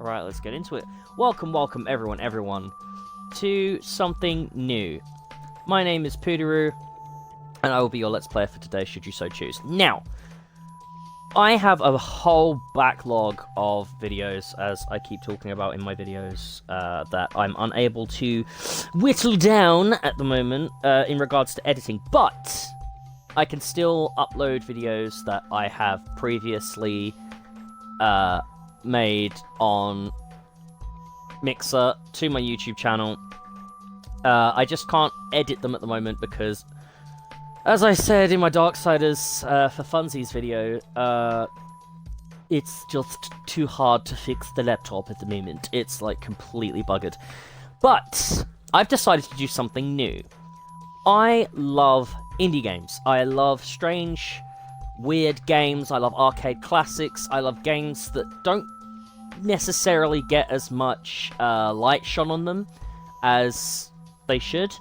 Alright, let's get into it. Welcome, everyone, to something new. My name is Pooderoo, and I will be your Let's Player for today, should you so choose. Now, I have a whole backlog of videos, as I keep talking about in my videos, that I'm unable to whittle down at the moment, in regards to editing, but I can still upload videos that I have previously, made on Mixer to my YouTube channel. I just can't edit them at the moment because, as I said in my Darksiders for Funsies video, it's just too hard to fix the laptop at the moment. It's like completely buggered. But I've decided to do something new. I love indie games. I love strange, weird games. I love arcade classics. I love games that don't necessarily get as much light shone on them as they should.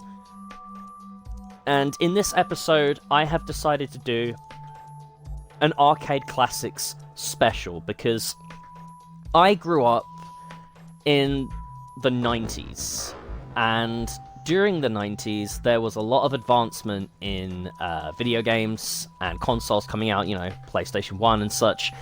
And in this episode, I have decided to do an arcade classics special because I grew up in the 90s, and during the 90s, there was a lot of advancement in video games and consoles coming out, you know, PlayStation 1 and such.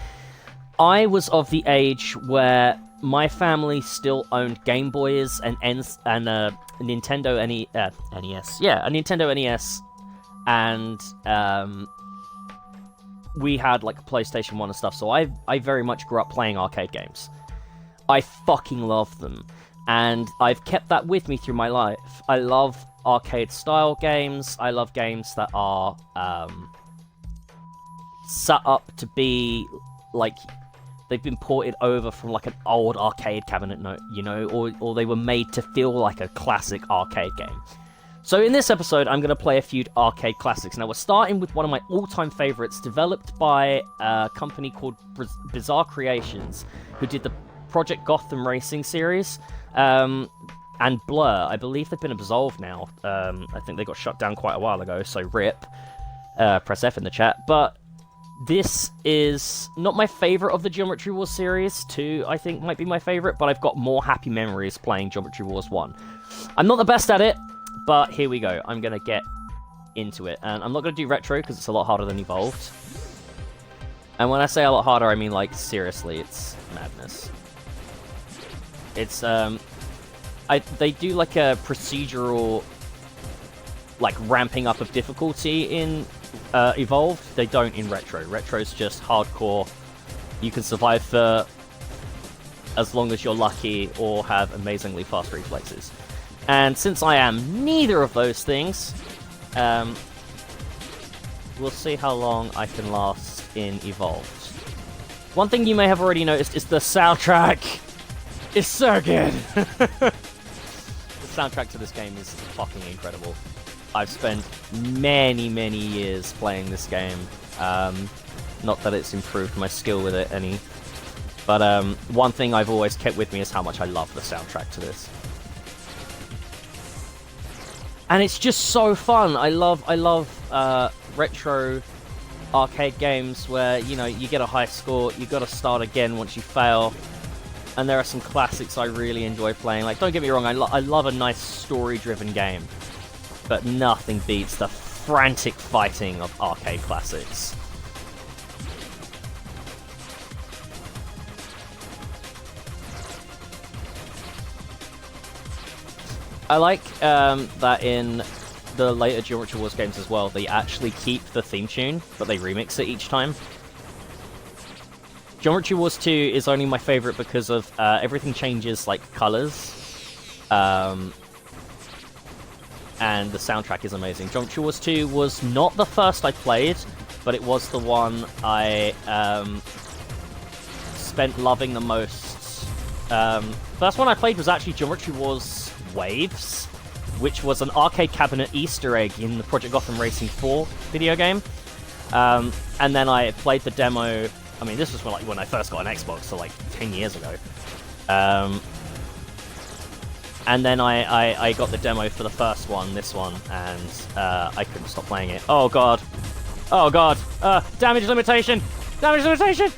I was of the age where my family still owned Game Boys and a Nintendo NES. Yeah, a Nintendo NES, and we had like a PlayStation 1 and stuff, so I very much grew up playing arcade games. I fucking love them, and I've kept that with me through my life. I love arcade-style games. I love games that are set up to be like they've been ported over from like an old arcade cabinet, you know, or they were made to feel like a classic arcade game. So in this episode, I'm going to play a few arcade classics. Now we're starting with one of my all-time favorites, developed by a company called Bizarre Creations, who did the Project Gotham Racing series, and Blur. I believe they've been absolved now. I think they got shut down quite a while ago, so RIP. Press F in the chat. But this is not my favorite of the Geometry Wars series. 2, I think, might be my favorite, but I've got more happy memories playing Geometry Wars 1. I'm not the best at it, but here we go. I'm going to get into it. And I'm not going to do Retro, because it's a lot harder than Evolved. And when I say a lot harder, I mean, like, seriously, it's madness. It's, they do, like, a procedural, like, ramping up of difficulty in Evolved. They don't in Retro. Retro's just hardcore. You can survive for as long as you're lucky or have amazingly fast reflexes. And since I am neither of those things, we'll see how long I can last in Evolved. One thing you may have already noticed is the soundtrack is so good. The soundtrack to this game is fucking incredible. I've spent many, many years playing this game. Not that it's improved my skill with it any. But one thing I've always kept with me is how much I love the soundtrack to this. And it's just so fun. I love retro arcade games where, you know, you get a high score, you gotta start again once you fail. And there are some classics I really enjoy playing. Like, don't get me wrong, I love a nice story-driven game. But nothing beats the frantic fighting of arcade classics. I like that in the later Geometry Wars games as well, they actually keep the theme tune, but they remix it each time. Geometry Wars 2 is only my favorite because of everything changes, like, colors. And the soundtrack is amazing. Geometry Wars 2 was not the first I played, but it was the one I spent loving the most. First one I played was actually Geometry Wars Waves, which was an arcade cabinet Easter egg in the Project Gotham Racing 4 video game. And then I played the demo. I mean, this was when I first got an Xbox, so like 10 years ago. And then I got the demo for the first one, this one, and I couldn't stop playing it. Oh god. Oh god. Damage limitation! Damage limitation!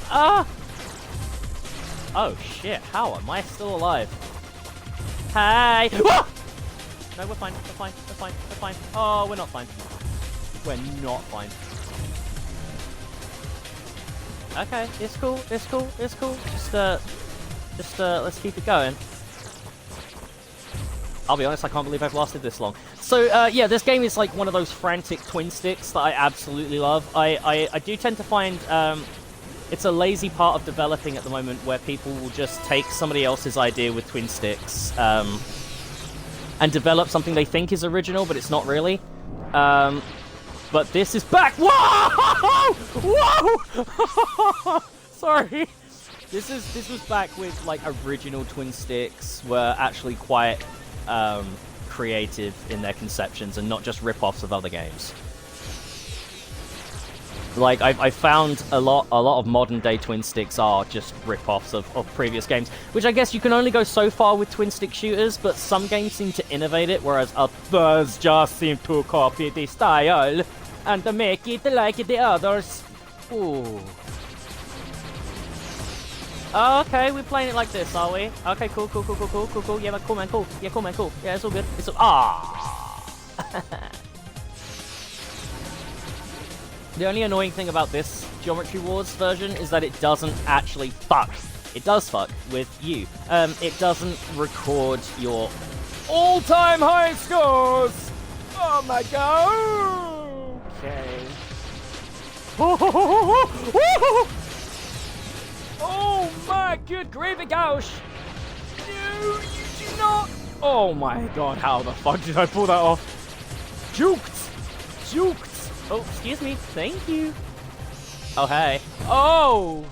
Ah! Oh shit, how am I still alive? Hey! Ah! No, we're fine, we're fine, we're fine, we're fine. Oh, we're not fine. We're not fine. Okay, it's cool, it's cool, it's cool. Just let's keep it going. I'll be honest, I can't believe I've lasted this long. So, yeah, this game is like one of those frantic twin sticks that I absolutely love. I do tend to find, it's a lazy part of developing at the moment where people will just take somebody else's idea with twin sticks, and develop something they think is original, but it's not really. But this is back. Whoa! Whoa! Sorry. This was back with like original twin sticks were actually quite creative in their conceptions and not just rip-offs of other games. Like I found a lot of modern day twin sticks are just rip-offs of previous games, which I guess you can only go so far with twin stick shooters, but some games seem to innovate it, whereas others just seem to copy the style and to make it like the others. Ooh. Oh, okay, we're playing it like this, are we? Okay, cool. Yeah, cool, man, cool. Yeah, cool, man, cool. Yeah, it's all good. It's all... Ah! The only annoying thing about this Geometry Wars version is that it doesn't actually fuck. It does fuck with you. It doesn't record your all-time high scores! Oh my god! Okay. Oh my good gravy gosh! No, you do not! Oh my god, how the fuck did I pull that off? Juked! Juked! Oh, excuse me. Thank you. Oh, hey. Oh!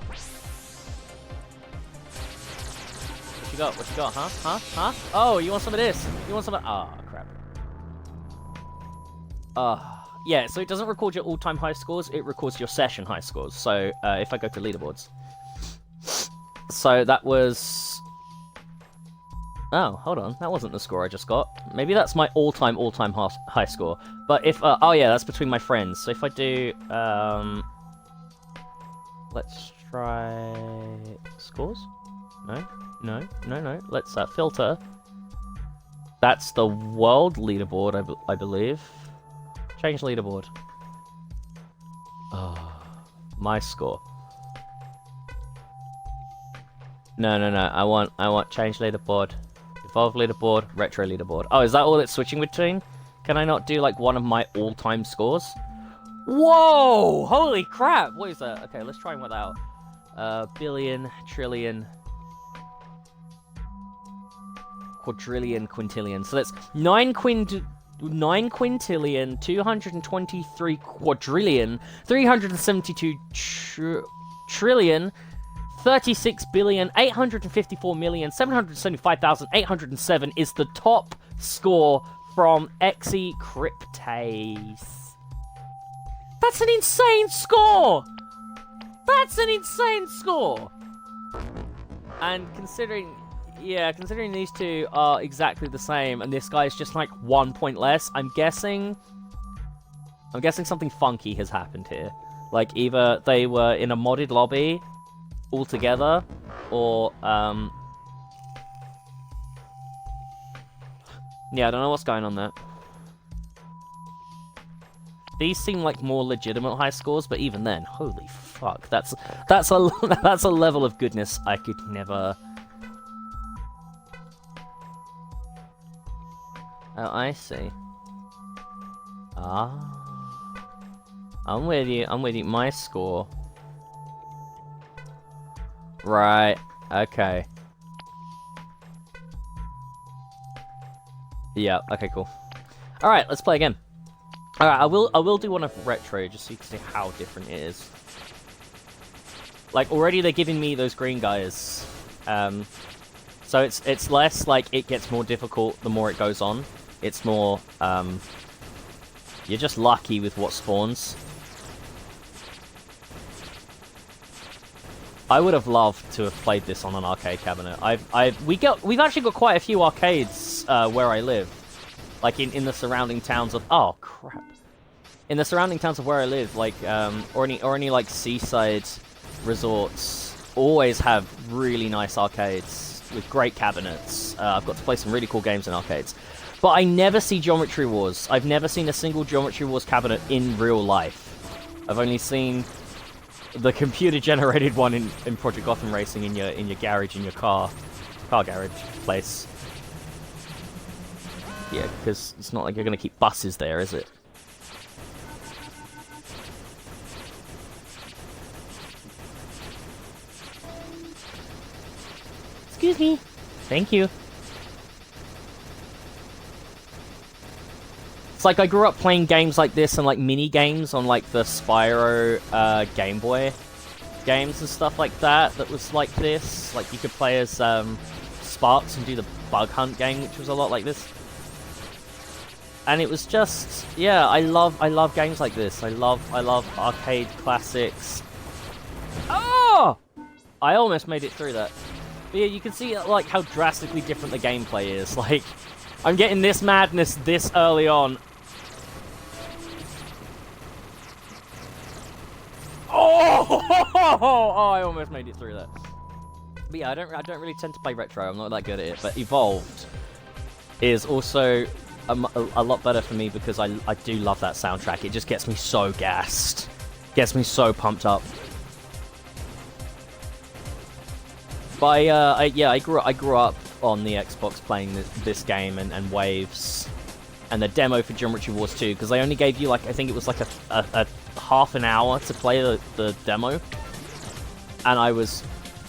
What you got? What you got? Huh? Huh? Huh? Oh, you want some of this? You want some of... Ah, oh, crap. Yeah, so it doesn't record your all-time high scores, it records your session high scores. So, if I go to leaderboards. So, that was... Oh, hold on. That wasn't the score I just got. Maybe that's my all-time high score. But if... oh, yeah, that's between my friends. So if I do... let's try... Scores? No. Let's filter. That's the world leaderboard, I believe. Change leaderboard. Oh, my score. No. I want change leaderboard. Evolve leaderboard, retro leaderboard. Oh, is that all it's switching between? Can I not do, like, one of my all-time scores? Whoa! Holy crap! What is that? Okay, let's try and work that out. Billion, trillion, quadrillion, quintillion. So that's 9 quintillion, 223 quadrillion, 372 trillion, 36 billion, 854 million, 775,807 is the top score from Cryptase. That's an insane score! That's an insane score! And considering these two are exactly the same, and this guy's just like 1 point less, I'm guessing something funky has happened here. Like, either they were in a modded lobby all together, or yeah, I don't know what's going on there. These seem like more legitimate high scores, but even then, holy fuck, that's a level of goodness I could never. Oh, I see. Ah, I'm with you. My score. Right. Okay. Yeah. Okay. Cool. All right. Let's play again. All right. I will do one of retro just so you can see how different it is. Like, already they're giving me those green guys. So it's less like it gets more difficult the more it goes on. It's more you're just lucky with what spawns. I would have loved to have played this on an arcade cabinet. We've actually got quite a few arcades where I live, like in the surrounding towns of. Oh crap! In the surrounding towns of where I live, like or any like seaside resorts. always have really nice arcades with great cabinets. I've got to play some really cool games in arcades. But I never see Geometry Wars. I've never seen a single Geometry Wars cabinet in real life. I've only seen the computer-generated one in Project Gotham Racing in your garage, in your car garage place. Yeah, because it's not like you're going to keep buses there, is it? Excuse me. Thank you. It's like I grew up playing games like this and like mini games on like the Spyro Game Boy games and stuff like that. That was like this. Like you could play as Sparks and do the Bug Hunt game, which was a lot like this. And it was just, yeah, I love games like this. I love arcade classics. Oh! I almost made it through that. But yeah, you can see like how drastically different the gameplay is. Like, I'm getting this madness this early on. Oh! Oh, I almost made it through that. But yeah, I don't really tend to play retro. I'm not that good at it. But Evolved is also a lot better for me because I do love that soundtrack. It just gets me so gassed, gets me so pumped up. But I grew up on the Xbox playing this game and Waves, and the demo for Geometry Wars 2, because they only gave you like, I think it was like a half an hour to play the demo, and I was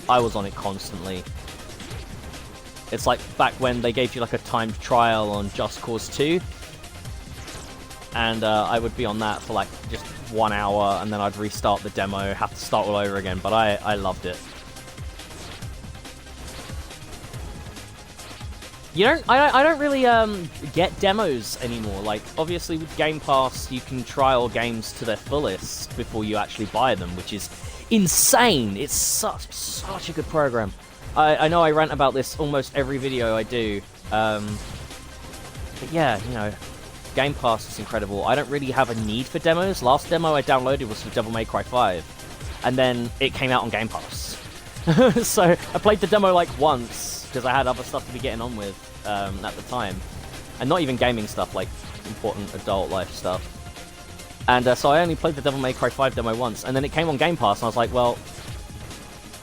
on it constantly. It's like back when they gave you like a timed trial on Just Cause 2, and I would be on that for like just 1 hour, and then I'd restart the demo, have to start all over again, but I loved it. I don't really get demos anymore. Like, obviously with Game Pass, you can trial games to their fullest before you actually buy them, which is insane. It's such a good program. I know I rant about this almost every video I do. But yeah, you know, Game Pass is incredible. I don't really have a need for demos. Last demo I downloaded was for Devil May Cry 5, and then it came out on Game Pass. So I played the demo like once, because I had other stuff to be getting on with at the time. And not even gaming stuff, like important adult life stuff. And so I only played the Devil May Cry 5 demo once, and then it came on Game Pass, and I was like, well,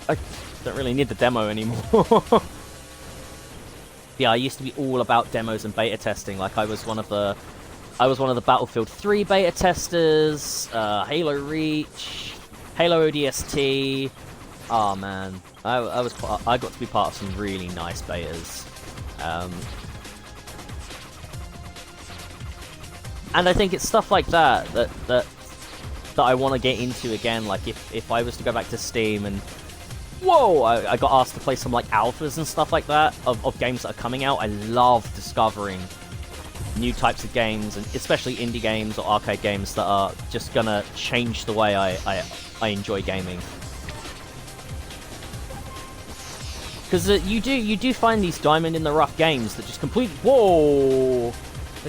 I don't really need the demo anymore. Yeah, I used to be all about demos and beta testing. Like, I was one of the Battlefield 3 beta testers, Halo Reach, Halo ODST. Oh man, I got to be part of some really nice betas. And I think it's stuff like that I want to get into again. Like if I was to go back to Steam and whoa, I got asked to play some like alphas and stuff like that of games that are coming out. I love discovering new types of games, and especially indie games or arcade games that are just gonna change the way I enjoy gaming. Because you do find these diamond in the rough games that just they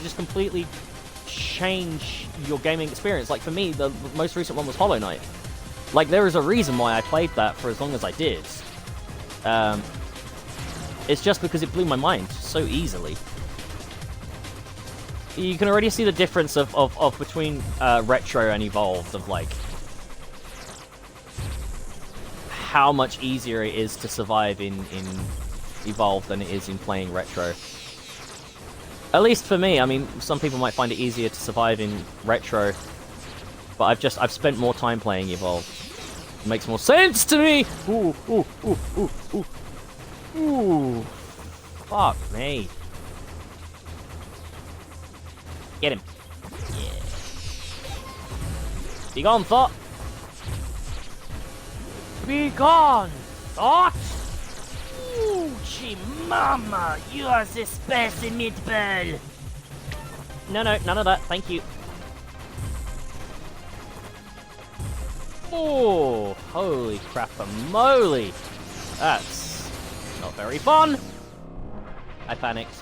just completely change your gaming experience. Like for me, the most recent one was Hollow Knight. Like, there is a reason why I played that for as long as I did. It's just because it blew my mind so easily. You can already see the difference of between retro and evolved, of like how much easier it is to survive in evolved than it is in playing retro. At least for me. I mean, some people might find it easier to survive in retro, but I've spent more time playing evolved. It makes more sense to me. Ooh, ooh, ooh, ooh, ooh, ooh. Fuck me. Get him. Yeah. Be gone, thought. Be gone, thought. Ooh, mama, you are the spicy meatball. No, none of that. Thank you. Oh, holy crap-a-moly. That's not very fun. I panicked.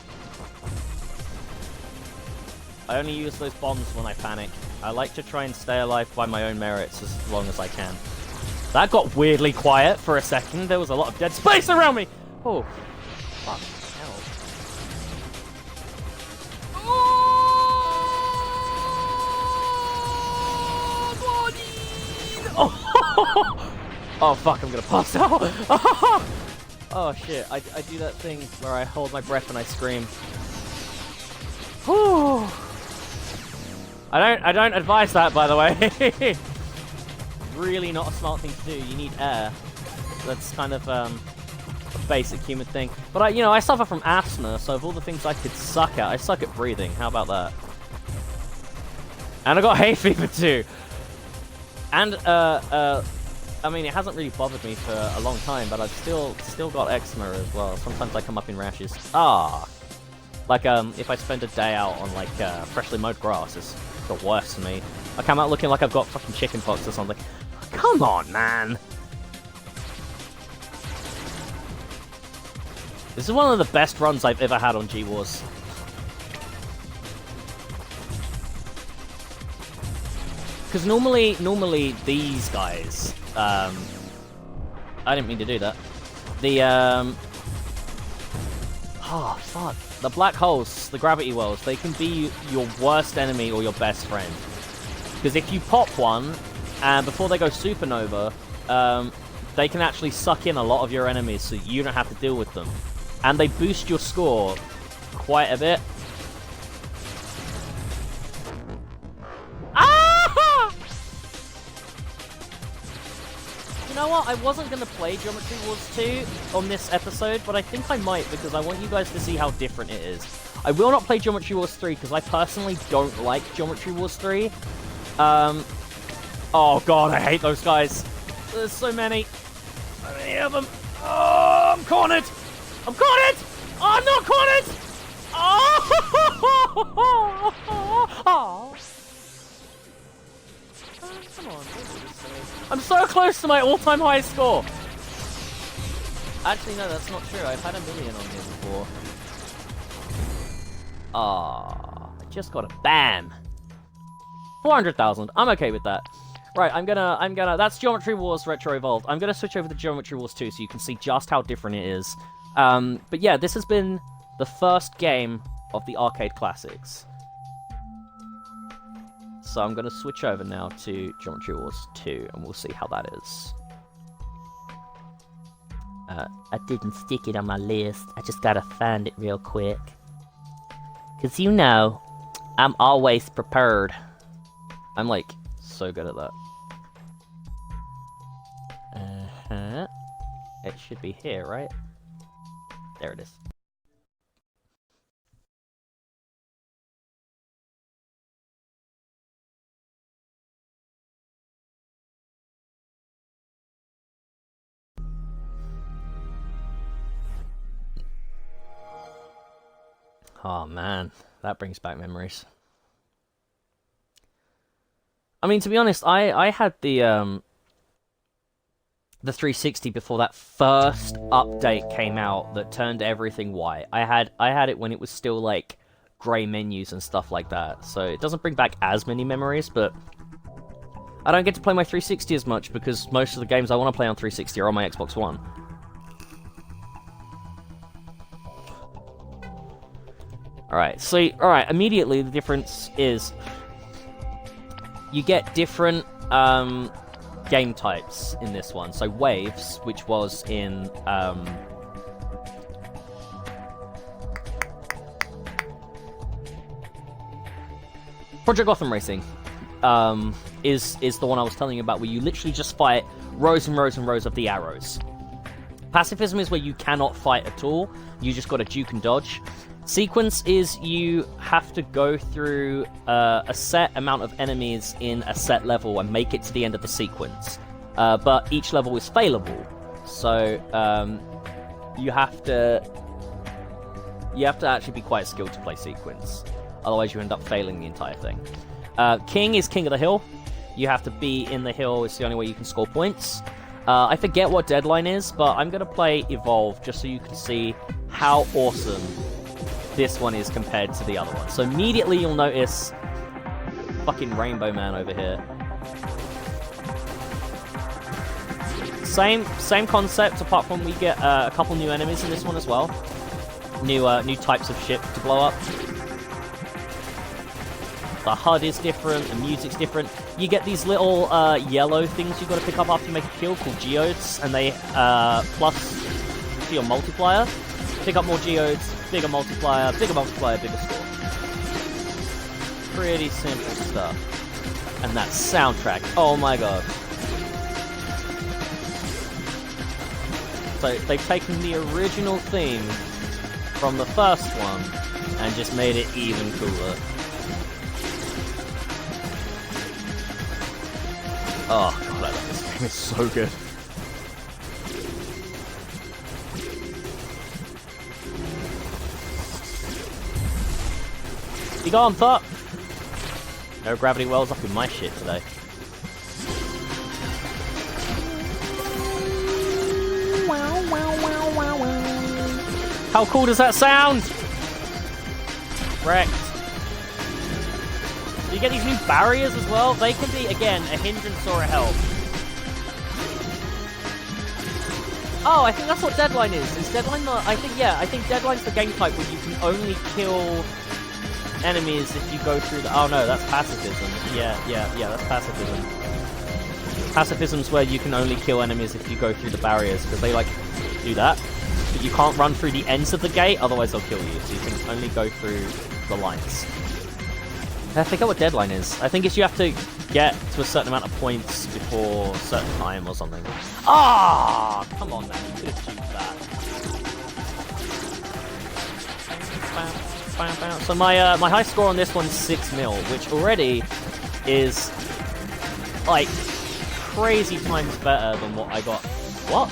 I only use those bombs when I panic. I like to try and stay alive by my own merits as long as I can. That got weirdly quiet for a second. There was a lot of dead space around me. Oh, fuck hell. Oh, oh fuck! I'm gonna pass out. Oh shit! I do that thing where I hold my breath and I scream. Whew. I don't advise that, by the way. Really not a smart thing to do. You need air. That's kind of a basic human thing. But I suffer from asthma, so of all the things I could suck at, I suck at breathing. How about that? And I got hay fever too. And I mean, it hasn't really bothered me for a long time, but I've still got eczema as well. Sometimes I come up in rashes. Like if I spend a day out on like freshly mowed grass, it's the worst for me. I come out looking like I've got fucking chicken pox or something. Come on, man. This is one of the best runs I've ever had on G-Wars. Because normally these guys, I didn't mean to do that. Oh, fuck. The black holes, the gravity wells, they can be your worst enemy or your best friend. Because if you pop one, and before they go supernova, they can actually suck in a lot of your enemies so you don't have to deal with them. And they boost your score quite a bit. Ah! You know what? I wasn't going to play Geometry Wars 2 on this episode, but I think I might because I want you guys to see how different it is. I will not play Geometry Wars 3 because I personally don't like Geometry Wars 3. Oh god, I hate those guys. There's so many. So many of them. Oh, I'm cornered. I'm cornered. Oh, I'm not cornered. Oh. Come on. I'm so close to my all-time high score. Actually, no, that's not true. I've had 1 million on here before. Ah, I just got a bam. 400,000. I'm okay with that. Right, I'm gonna, that's Geometry Wars Retro Evolved. I'm gonna switch over to Geometry Wars 2 so you can see just how different it is. But yeah, this has been the first game of the arcade classics. So I'm gonna switch over now to Geometry Wars 2, and we'll see how that is. I didn't stick it on my list. I just gotta find it real quick. 'Cause you know, I'm always prepared. I'm like, so good at that. It should be here, right? There it is. Oh man, that brings back memories. I mean, to be honest, I had the 360 before that first update came out that turned everything white. I had it when it was still like grey menus and stuff like that. So it doesn't bring back as many memories, but I don't get to play my 360 as much because most of the games I want to play on 360 are on my Xbox One. Alright, immediately the difference is you get different game types in this one. So waves, which was in Project Gotham Racing, is the one I was telling you about, where you literally just fight rows and rows and rows of the arrows. Pacifism is where you cannot fight at all. You just got to juke and dodge. Sequence is you have to go through a set amount of enemies in a set level and make it to the end of the sequence. But each level is failable, so you have to actually be quite skilled to play sequence. Otherwise, you end up failing the entire thing. King is King of the Hill. You have to be in the hill. It's the only way you can score points. I forget what deadline is, but I'm gonna play Evolve just so you can see how awesome this one is compared to the other one. So immediately you'll notice fucking Rainbow Man over here. Same concept, apart from we get a couple new enemies in this one as well. New types of ship to blow up. The HUD is different, the music's different. You get these little yellow things you got to pick up after you make a kill called geodes, and they plus to your multiplier. Pick up more geodes, bigger multiplier, bigger score. Pretty simple stuff. And that soundtrack, oh my god. So they've taken the original theme from the first one and just made it even cooler. Oh god, I love this game, it's so good. You go on top! No gravity wells up in my shit today. How cool does that sound? Wrecked. You get these new barriers as well. They can be, again, a hindrance or a help. Oh, I think that's what Deadline is. Is Deadline not... I think Deadline's the game type where you can only kill enemies if you go through the... Oh no, that's pacifism. Yeah, that's pacifism. Pacifism's where you can only kill enemies if you go through the barriers, because they, like, do that. But you can't run through the ends of the gate, otherwise they'll kill you, so you can only go through the lines. I forget what Deadline is. I think it's you have to get to a certain amount of points before a certain time or something. Ah, come on man, you could have choose that. So my high score on this one's 6 mil, which already is like crazy times better than what I got. What?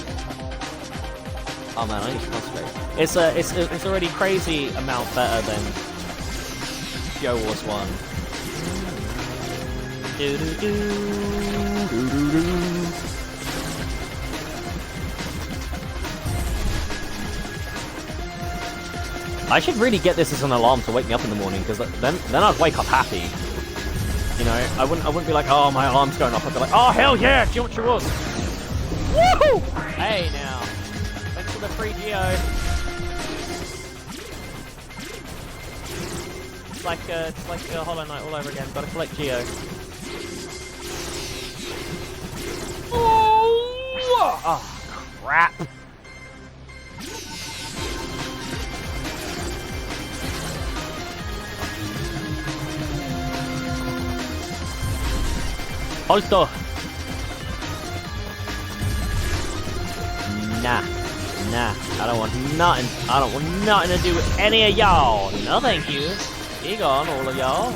Oh man, I need to concentrate. It's already crazy amount better than Geo Wars 1. I should really get this as an alarm to wake me up in the morning, because then I'd wake up happy. You know, I wouldn't be like, oh, my alarm's going off. I'd be like, oh hell yeah, Geometry Wars! Woohoo! Hey now, thanks for the free Geo. It's like Hollow Knight all over again. Gotta collect Geo. Oh crap! Holto. Nah. I don't want nothing. I don't want nothing to do with any of y'all. No, thank you. Be gone, all of y'all.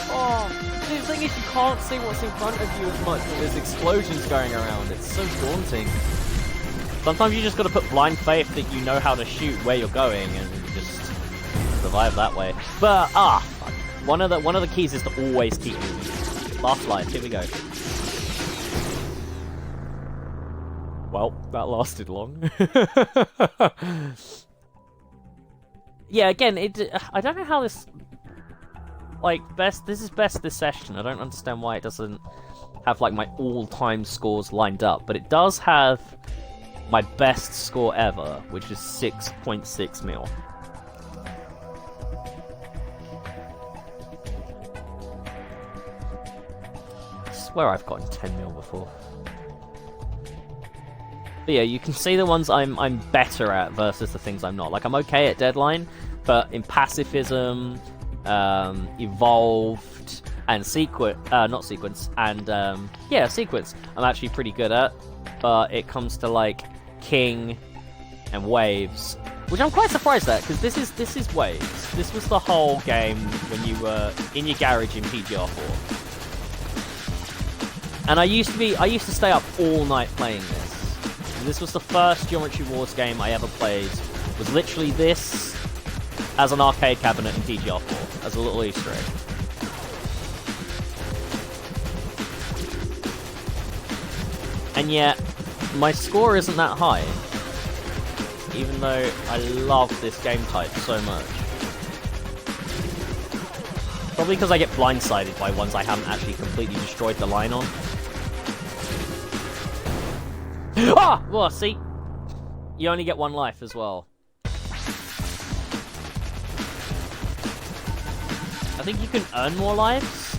Oh, the thing is, you can't see what's in front of you as much when there's explosions going around. It's so daunting. Sometimes you just gotta put blind faith that you know how to shoot where you're going and just survive that way. But fuck. One of the keys is to always keep moving. Last life, here we go. Well, that lasted long. Yeah, again, I don't know how this this is best this session. I don't understand why it doesn't have like my all-time scores lined up, but it does have my best score ever, which is 6.6 mil. I swear I've gotten 10 mil before. But yeah, you can see the ones I'm better at versus the things I'm not. Like, I'm okay at Deadline, but in Pacifism, Evolved, and Sequence, Sequence, I'm actually pretty good at. But it comes to, like, King and Waves, which I'm quite surprised at, because this is Waves. This was the whole game when you were in your garage in PGR4. And I used to stay up all night playing this. This was the first Geometry Wars game I ever played. It was literally this as an arcade cabinet in PGR4, as a little Easter egg. And yet, my score isn't that high, even though I love this game type so much. Probably because I get blindsided by ones I haven't actually completely destroyed the line on. Ah! Well, see? You only get one life as well. I think you can earn more lives?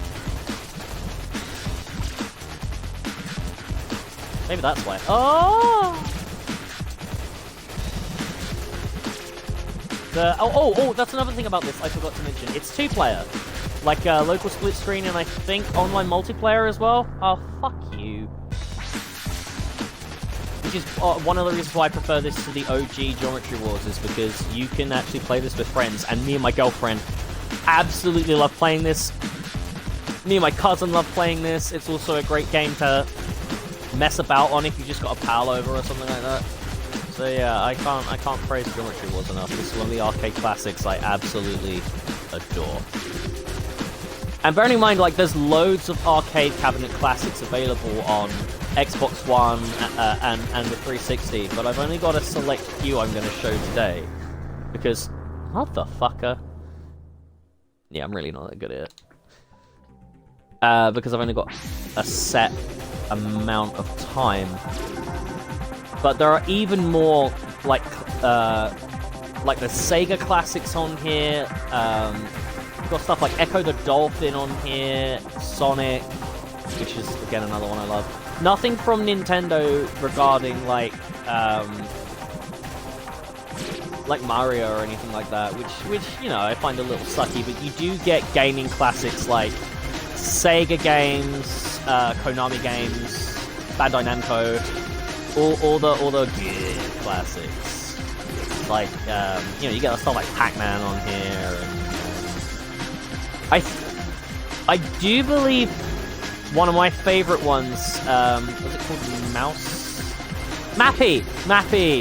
Maybe that's why. Oh! That's another thing about this I forgot to mention. It's 2-player. Like, local split screen and I think online multiplayer as well. Oh, fuck you. Which is one of the reasons why I prefer this to the OG Geometry Wars, is because you can actually play this with friends, and me and my girlfriend absolutely love playing this. Me and my cousin love playing this. It's also a great game to mess about on if you just got a pal over or something like that. So yeah, I can't praise Geometry Wars enough. This is one of the arcade classics I absolutely adore. And bearing in mind, like, there's loads of arcade cabinet classics available on Xbox One and the 360, but I've only got a select few I'm going to show today. Because, motherfucker. Yeah, I'm really not that good at it. Because I've only got a set amount of time. But there are even more, like the Sega classics on here. We've got stuff like Echo the Dolphin on here, Sonic, which is, again, another one I love. Nothing from Nintendo regarding, like Mario or anything like that, which you know, I find a little sucky, but you do get gaming classics like Sega games, Konami games, Bandai Namco, all the good classics. Like, you know, you get stuff like Pac-Man on here, and I do believe one of my favorite ones, was it called Mappy!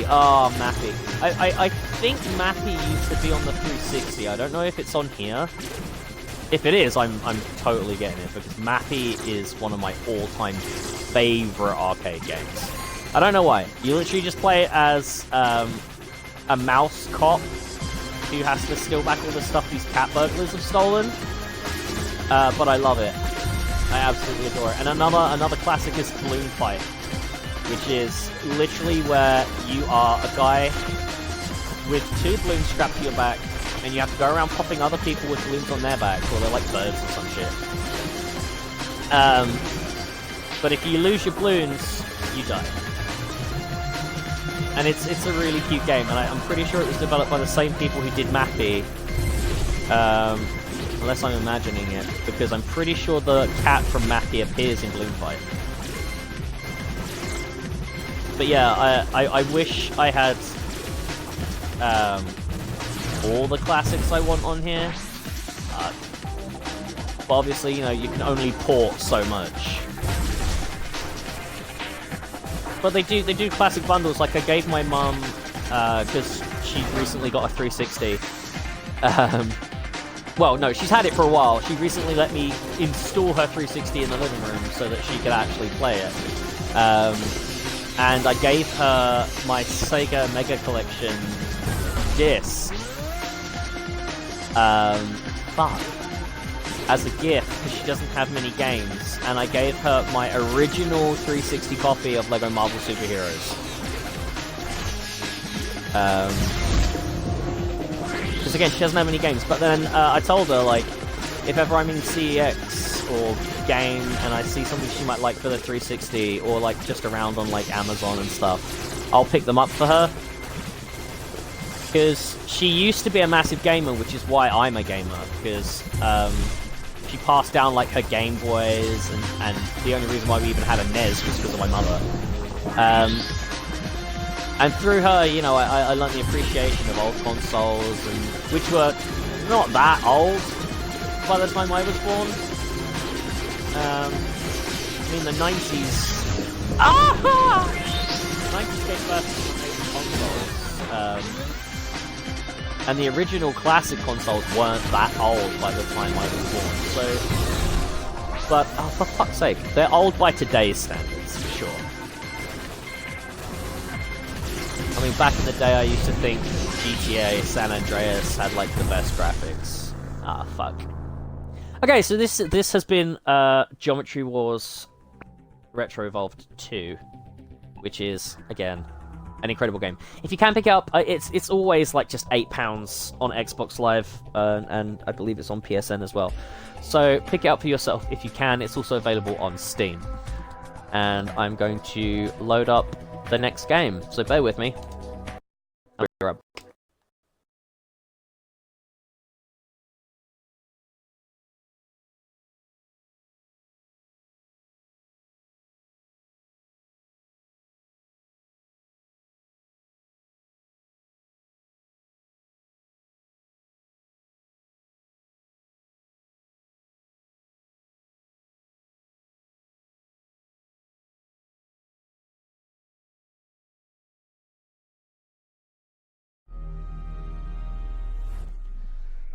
Oh, Mappy. I think Mappy used to be on the 360. I don't know if it's on here. If it is, I'm totally getting it, because Mappy is one of my all-time favorite arcade games. I don't know why. You literally just play it as a mouse cop who has to steal back all the stuff these cat burglars have stolen. But I love it. I absolutely adore it. And another classic is Balloon Fight, which is literally where you are a guy with 2 balloons strapped to your back, and you have to go around popping other people with balloons on their backs, or they're like birds or some shit. But if you lose your balloons, you die. And it's a really cute game, and I'm pretty sure it was developed by the same people who did Mappy. Unless I'm imagining it, because I'm pretty sure the cat from Mappy appears in Balloon Fight. But yeah, I wish I had all the classics I want on here. But obviously, you know, you can only port so much. But they do classic bundles. Like, I gave my mum, because she recently got a 360. Well, no, she's had it for a while. She recently let me install her 360 in the living room so that she could actually play it. And I gave her my Sega Mega Collection disc. As a gift, because she doesn't have many games. And I gave her my original 360 copy of Lego Marvel Superheroes. Because again, she doesn't have any games. But then I told her, like, if ever I'm in CEX or game and I see something she might like for the 360, or like just around on like Amazon and stuff, I'll pick them up for her. Because she used to be a massive gamer, which is why I'm a gamer. Because she passed down like her Game Boys, and the only reason why we even had a NES was because of my mother. And through her, you know, I learned the appreciation of old consoles, and which were not that old by the time I was born. I mean, the 90s... Ah! 90s gave birth to consoles. And the original classic consoles weren't that old by the time I was born, so... But, oh, for fuck's sake, they're old by today's standards, for sure. I mean, back in the day, I used to think GTA San Andreas had, like, the best graphics. Ah, fuck. Okay, so this has been Geometry Wars Retro Evolved 2, which is again an incredible game. If you can pick it up, it's always like just £8 on Xbox Live, and I believe it's on PSN as well. So pick it up for yourself if you can. It's also available on Steam. And I'm going to load up the next game, so bear with me. I'll be right back.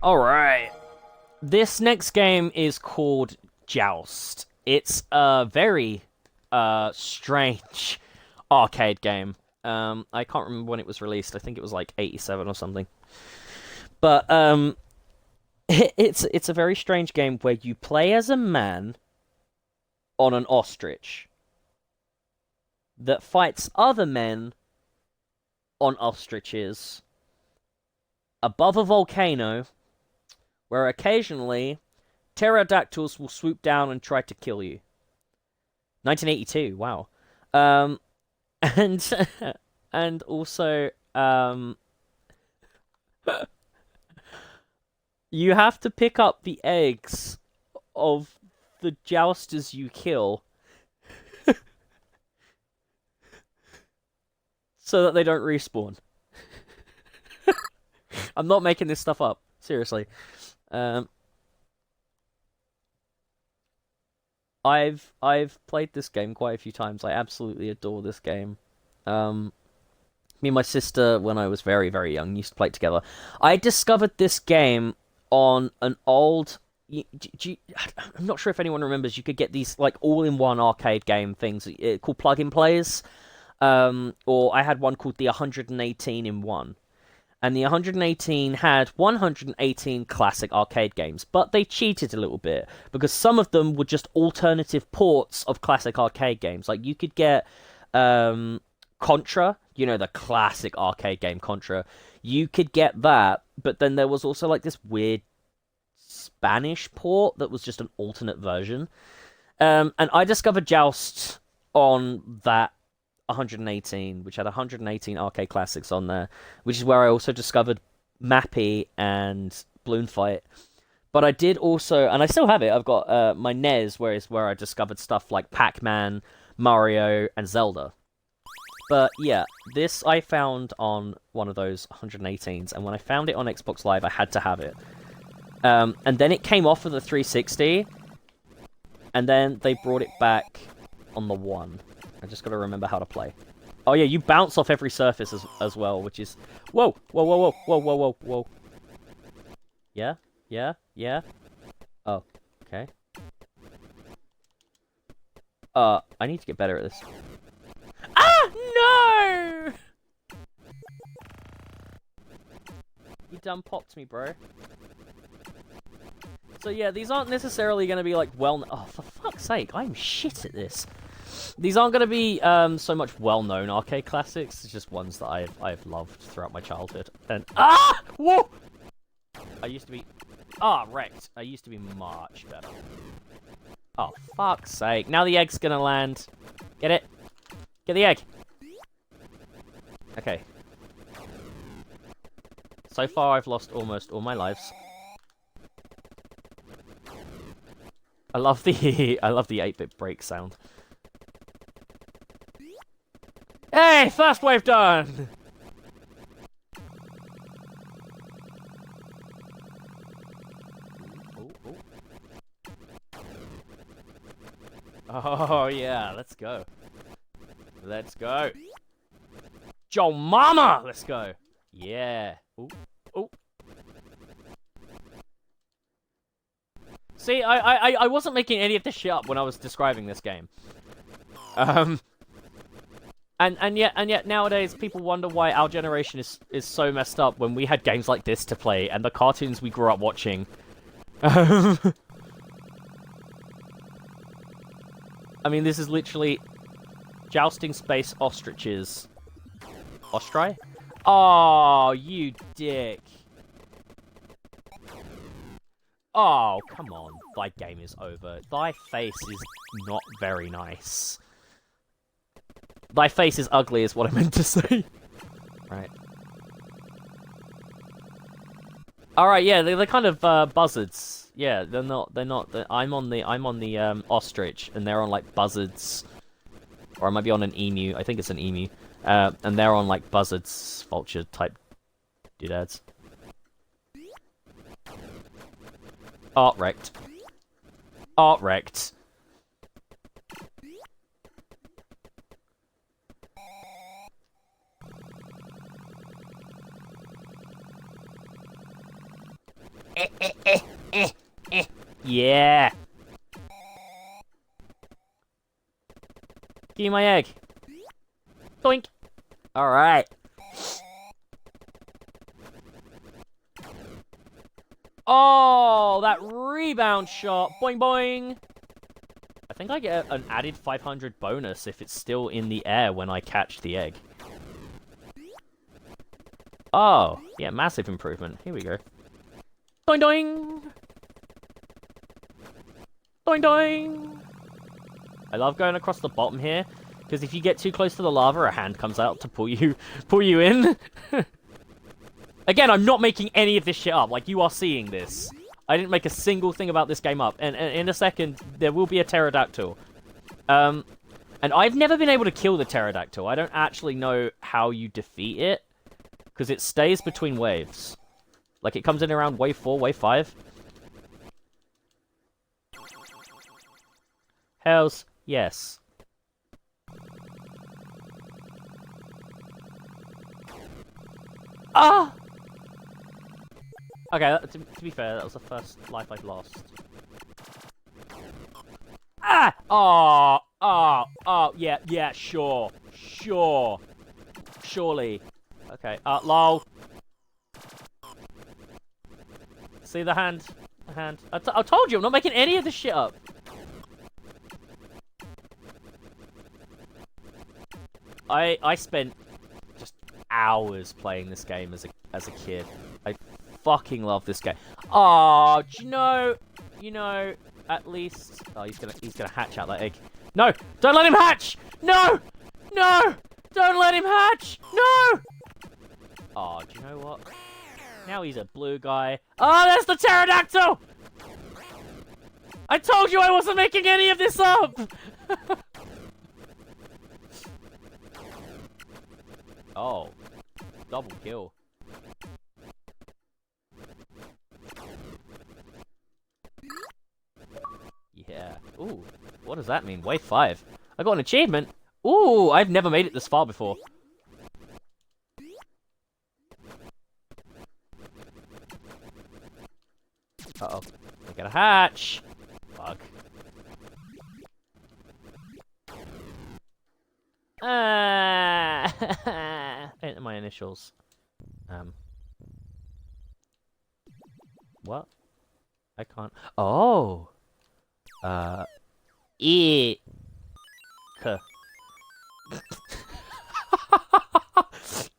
Alright. This next game is called Joust. It's a very strange arcade game. I can't remember when it was released. I think it was like 87 or something. But it's a very strange game where you play as a man on an ostrich that fights other men on ostriches above a volcano, where occasionally pterodactyls will swoop down and try to kill you. 1982, wow. And and also you have to pick up the eggs of the jousters you kill so that they don't respawn. I'm not making this stuff up, seriously. I've played this game quite a few times. I absolutely adore this game. Me and my sister, when I was very, very young, used to play it together. I discovered this game on an old... I'm not sure if anyone remembers, you could get these like all-in-one arcade game things called plug-in plays. Or I had one called the 118 in 1. And the 118 had 118 classic arcade games, but they cheated a little bit because some of them were just alternative ports of classic arcade games. Like you could get Contra, you know, the classic arcade game Contra. You could get that, but then there was also like this weird Spanish port that was just an alternate version. And I discovered Joust on that 118, which had 118 arcade classics on there, which is where I also discovered Mappy and Balloon Fight. But I did also, and I still have it, I've got my NES, where I discovered stuff like Pac-Man, Mario, and Zelda. But yeah, this I found on one of those 118s, and when I found it on Xbox Live, I had to have it. And then it came off of the 360, and then they brought it back on the One. I just gotta remember how to play. Oh yeah, you bounce off every surface as well, which is... Whoa! Whoa, whoa, whoa, whoa, whoa, whoa, whoa. Yeah? Yeah? Yeah? Oh, okay. I need to get better at this. Ah! No! You done popped me, bro. So yeah, these aren't necessarily gonna be like well... Oh, for fuck's sake, I'm shit at this. These aren't going to be so much well-known arcade classics. It's just ones that I've loved throughout my childhood. And whoa! I used to be wrecked. I used to be much better. Oh, fuck's sake! Now the egg's gonna land. Get it? Get the egg. Okay. So far, I've lost almost all my lives. I love the 8-bit break sound. Hey, first wave done! Oh yeah, let's go. Let's go. Joe Mama! Let's go. Yeah. Ooh. Ooh. See, I wasn't making any of this shit up when I was describing this game. And yet nowadays people wonder why our generation is so messed up when we had games like this to play and the cartoons we grew up watching. I mean, this is literally jousting space ostriches. Ostri? Oh, you dick. Oh, come on. Thy game is over. Thy face is not very nice. Thy face is ugly is what I meant to say. Right. Alright, yeah, they're kind of buzzards. Yeah, they're not I'm on the ostrich and they're on like buzzards. Or I might be on an emu. I think it's an emu. And they're on like buzzards, vulture type doodads. Art wrecked. Art wrecked. Yeah. Give me my egg. Doink. Alright. Oh, that rebound shot. Boing, boing. I think I get an added 500 bonus if it's still in the air when I catch the egg. Oh, yeah, massive improvement. Here we go. Doing, doing. Doing, doing. I love going across the bottom here, because if you get too close to the lava, a hand comes out to pull you in. Again, I'm not making any of this shit up. Like, you are seeing this. I didn't make a single thing about this game up. And in a second, there will be a pterodactyl. And I've never been able to kill the pterodactyl. I don't actually know how you defeat it, because it stays between waves. Like, it comes in around wave 4, wave 5. Hells, yes. Ah! Okay, to be fair, that was the first life I've lost. Ah! Oh, oh, oh, yeah, sure. Surely. Okay, lol. See the hand? The hand. I told you, I'm not making any of this shit up. I spent just hours playing this game as a kid. I fucking love this game. Oh, do you know, at least... Oh, he's gonna hatch out that egg. No! Don't let him hatch! No! No! Don't let him hatch! No! Oh, do you know what? Now he's a blue guy. Oh, there's the pterodactyl! I told you I wasn't making any of this up! Oh. Double kill. Yeah. Ooh. What does that mean? Wave 5. I got an achievement. Ooh, I've never made it this far before. Uh-oh. I got a hatch. Fuck. Enter my initials. What? I can't. Oh. Eek.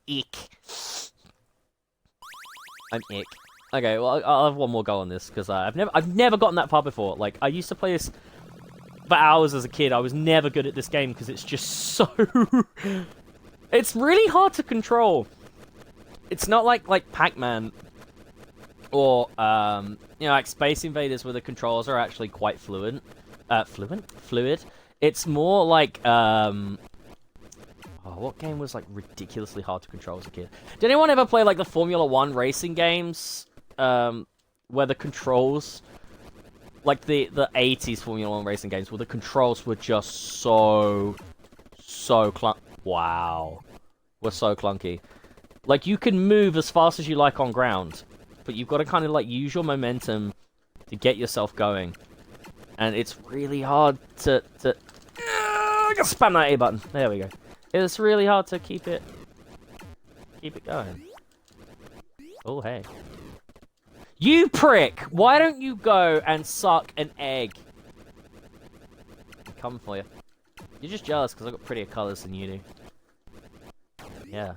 Eek. I'm ick. Okay, well, I'll have one more go on this because I've never gotten that far before. Like, I used to play this for hours as a kid. I was never good at this game because it's just so... It's really hard to control. It's not like Pac-Man or like Space Invaders where the controls are actually quite fluid. It's more like oh, what game was like ridiculously hard to control as a kid? Did anyone ever play like the Formula 1 racing games where the controls, like the 80s Formula 1 racing games, where the controls were just so were so clunky. Like, you can move as fast as you like on ground, but you've got to kind of like use your momentum to get yourself going, and it's really hard to spam that A button. There we go. It's really hard to keep it going. Oh, hey. You prick! Why don't you go and suck an egg? coming for you. You're just jealous because I've got prettier colors than you do. Yeah.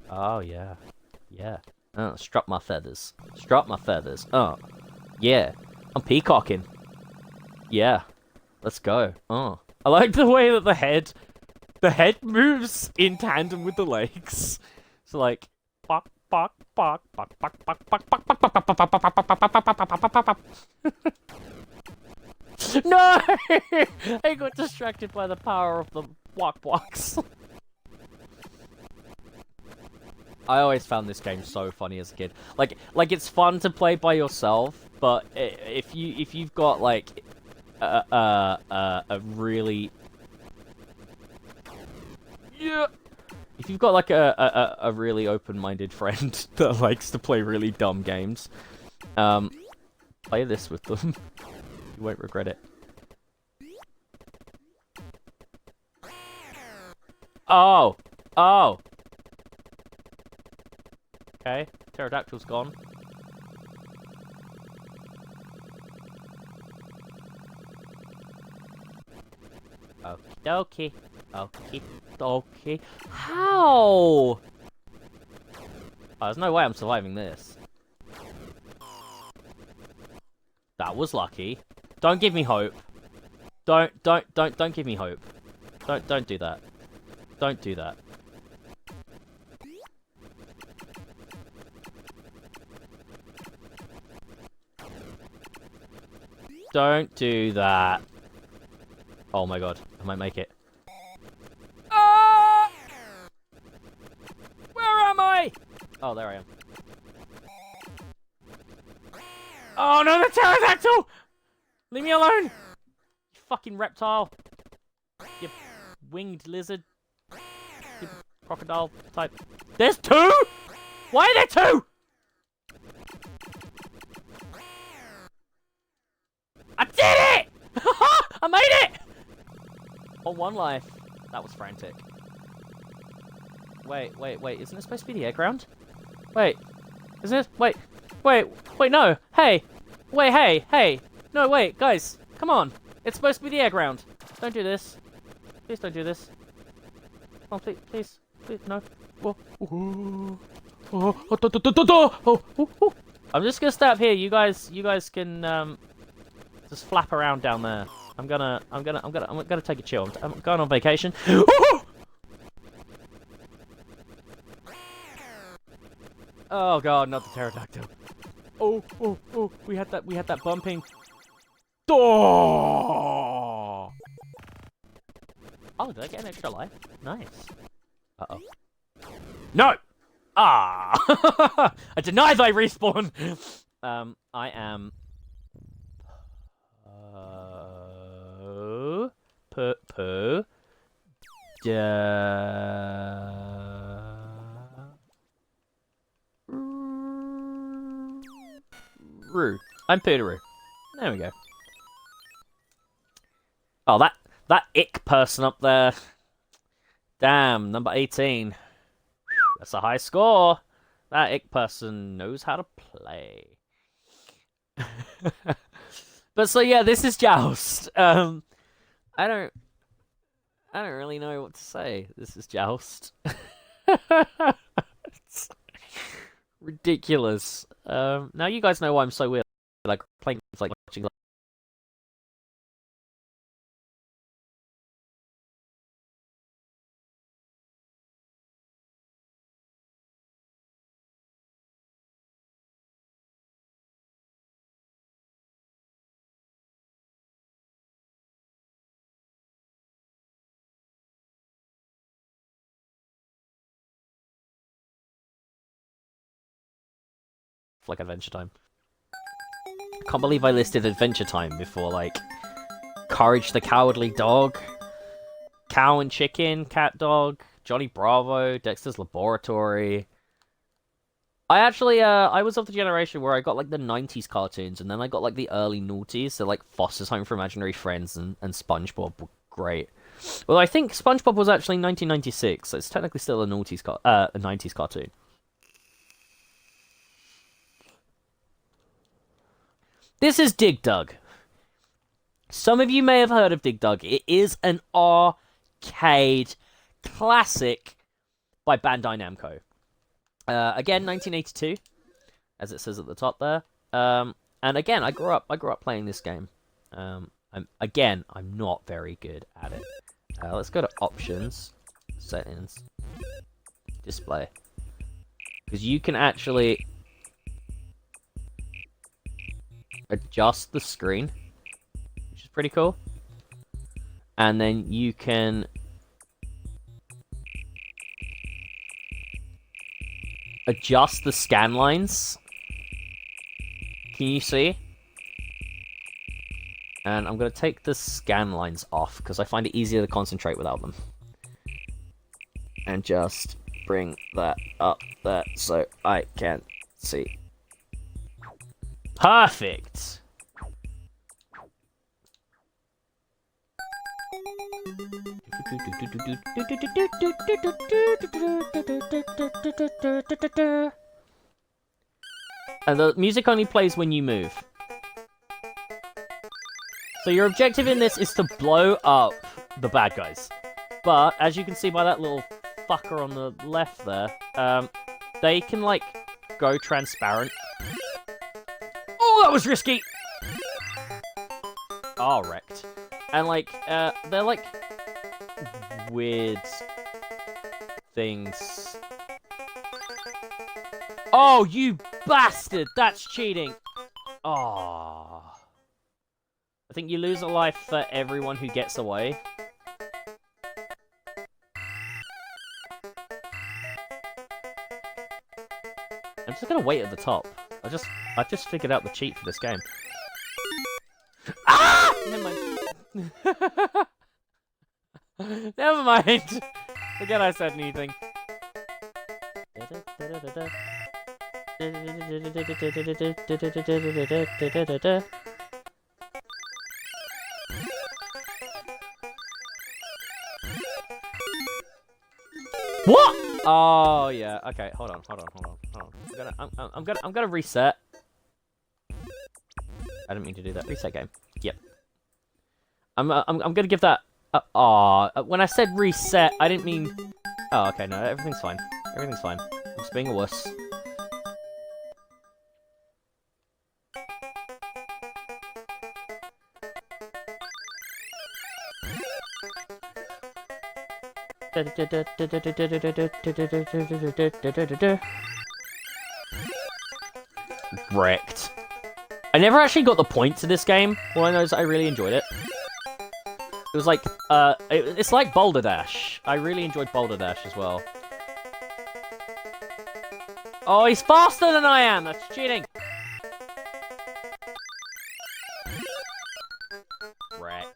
Oh, yeah. Yeah. Oh, strut my feathers. Strut my feathers. Oh. Yeah. I'm peacocking. Yeah. Let's go. Oh. I like the way that the head moves in tandem with the legs. So like bok bok bok bok bok bok bok bok bok bok bok bok bok bok. No! I got distracted by the power of the walk blocks. I always found this game so funny as a kid. Like it's fun to play by yourself, but if you've got like a really if you've got like a really open-minded friend that likes to play really dumb games, play this with them. You won't regret it. Oh! Oh! Okay, pterodactyl's gone. Okie dokie. Okie dokie. How? Oh, there's no way I'm surviving this. That was lucky. Don't give me hope. Don't give me hope. Don't do that. Don't do that. Don't do that. Oh my god, I might make it. Ah! Where am I? Oh, there I am. Oh no, the pterodactyl! Leave me alone! You fucking reptile. You winged lizard. You crocodile type. There's two?! Why are there two?! I did it! I made it! On one life. That was frantic. Wait, isn't it supposed to be the air ground? Wait. Isn't it? Wait, no. Hey. Wait, hey. No, wait, guys. Come on. It's supposed to be the air ground. Don't do this. Please don't do this. Oh, please, no. I'm just gonna stay up here. You guys can, just flap around down there. I'm gonna take a chill. I'm going on vacation. Oh god, not the pterodactyl. Oh, we had that bumping. Oh, did I get an extra life? Nice. Uh-oh. No! Ah! I deny thy respawn! I am... I'm Pooderoo. There we go. Oh, that ick person up there. Damn, number 18. That's a high score. That ick person knows how to play. But so yeah, this is Joust. I don't really know what to say. This is Joust. It's ridiculous. Now you guys know why I'm so weird. Like playing games, like watching. Like Adventure Time. I can't believe I listed Adventure Time before, like, Courage the Cowardly Dog, Cow and Chicken, Cat Dog, Johnny Bravo, Dexter's Laboratory. I actually, I was of the generation where I got, like, the 90s cartoons, and then I got, like, the early noughties, so, like, Foster's Home for Imaginary Friends and SpongeBob were great. Well, I think SpongeBob was actually 1996, so it's technically still a 90s cartoon. This is Dig Dug. Some of you may have heard of Dig Dug. It is an arcade classic by Bandai Namco. Again, 1982, as it says at the top there. And again, I grew up playing this game. I'm not very good at it. Let's go to options, settings, display, because you can actually adjust the screen, which is pretty cool. And then you can adjust the scan lines. Can you see? And I'm going to take the scan lines off, because I find it easier to concentrate without them. And just bring that up there so I can see. Perfect! And the music only plays when you move. So your objective in this is to blow up the bad guys. But, as you can see by that little fucker on the left there, they can, like, go transparent. Oh, that was risky! Oh, wrecked. And, like, they're, like, weird things. Oh, you bastard! That's cheating! Oh. I think you lose a life for everyone who gets away. I'm just gonna wait at the top. I just figured out the cheat for this game. Ah! Never mind. Never mind. Forget I said anything. What? Oh yeah. Okay. Hold on. I'm gonna reset. I didn't mean to do that. Reset game. Yep. I'm gonna give that. When I said reset, I didn't mean. Oh, okay. No, everything's fine. Everything's fine. I'm just being a wuss. Wrecked. I never actually got the point to this game. All I know is I really enjoyed it. It was like, it's like Boulder Dash. I really enjoyed Boulder Dash as well. Oh, he's faster than I am! That's cheating! Wrecked.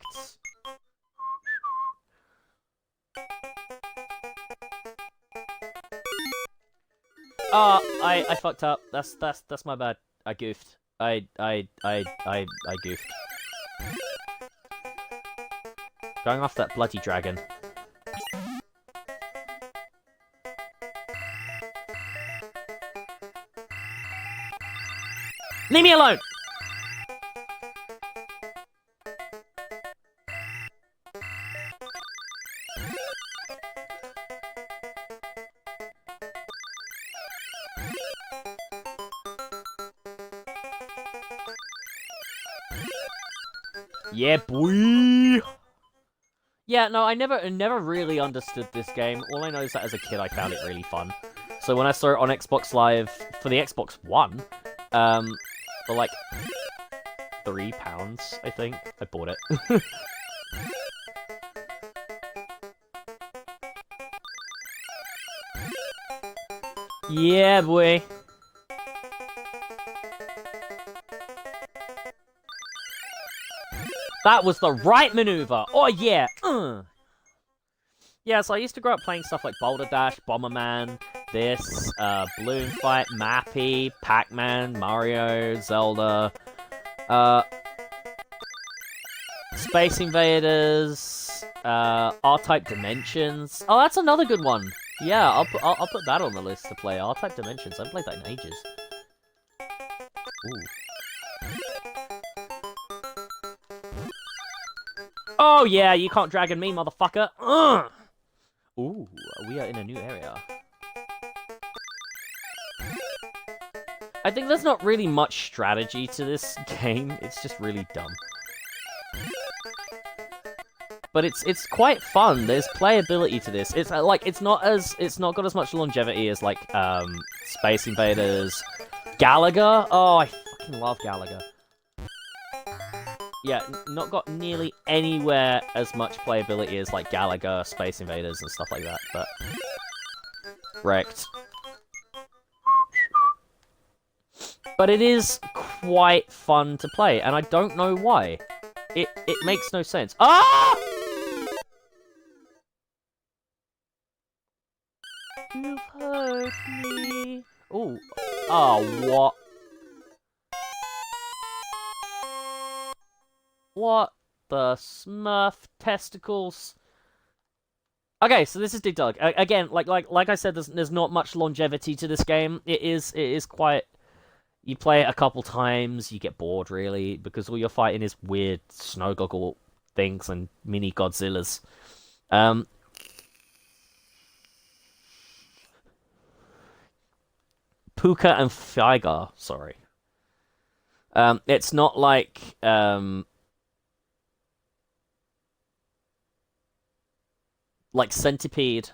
I fucked up. That's my bad. I goofed. I goofed. Going off that bloody dragon. Leave me alone! Yeah, boy! Yeah, no, I never really understood this game. All I know is that as a kid I found it really fun. So when I saw it on Xbox Live for the Xbox One, for like £3, I think, I bought it. Yeah, boy. That was the right maneuver. Oh, yeah. Yeah, so I used to grow up playing stuff like Boulder Dash, Bomberman, this, Balloon Fight, Mappy, Pac-Man, Mario, Zelda, Space Invaders, R-Type Dimensions. Oh, that's another good one. Yeah, I'll put that on the list to play. R-Type Dimensions. I haven't played that in ages. Ooh. Oh yeah, you can't dragon me, motherfucker. Ugh. Ooh, we are in a new area. I think there's not really much strategy to this game. It's just really dumb. But it's quite fun. There's playability to this. It's like it's not got as much longevity as like Space Invaders, Galaga. Oh, I fucking love Galaga. Yeah, not got nearly anywhere as much playability as like Galaga, Space Invaders, and stuff like that. But wrecked. But it is quite fun to play, and I don't know why. It makes no sense. Ah! You've hurt me. Ooh. Oh, what? What the Smurf testicles? Okay, so this is Dig Dug. Again, like I said, there's not much longevity to this game. It is quite. You play it a couple times, you get bored really, because all you're fighting is weird snow goggle things and mini Godzillas. Puka and Figar, sorry. It's not like Centipede,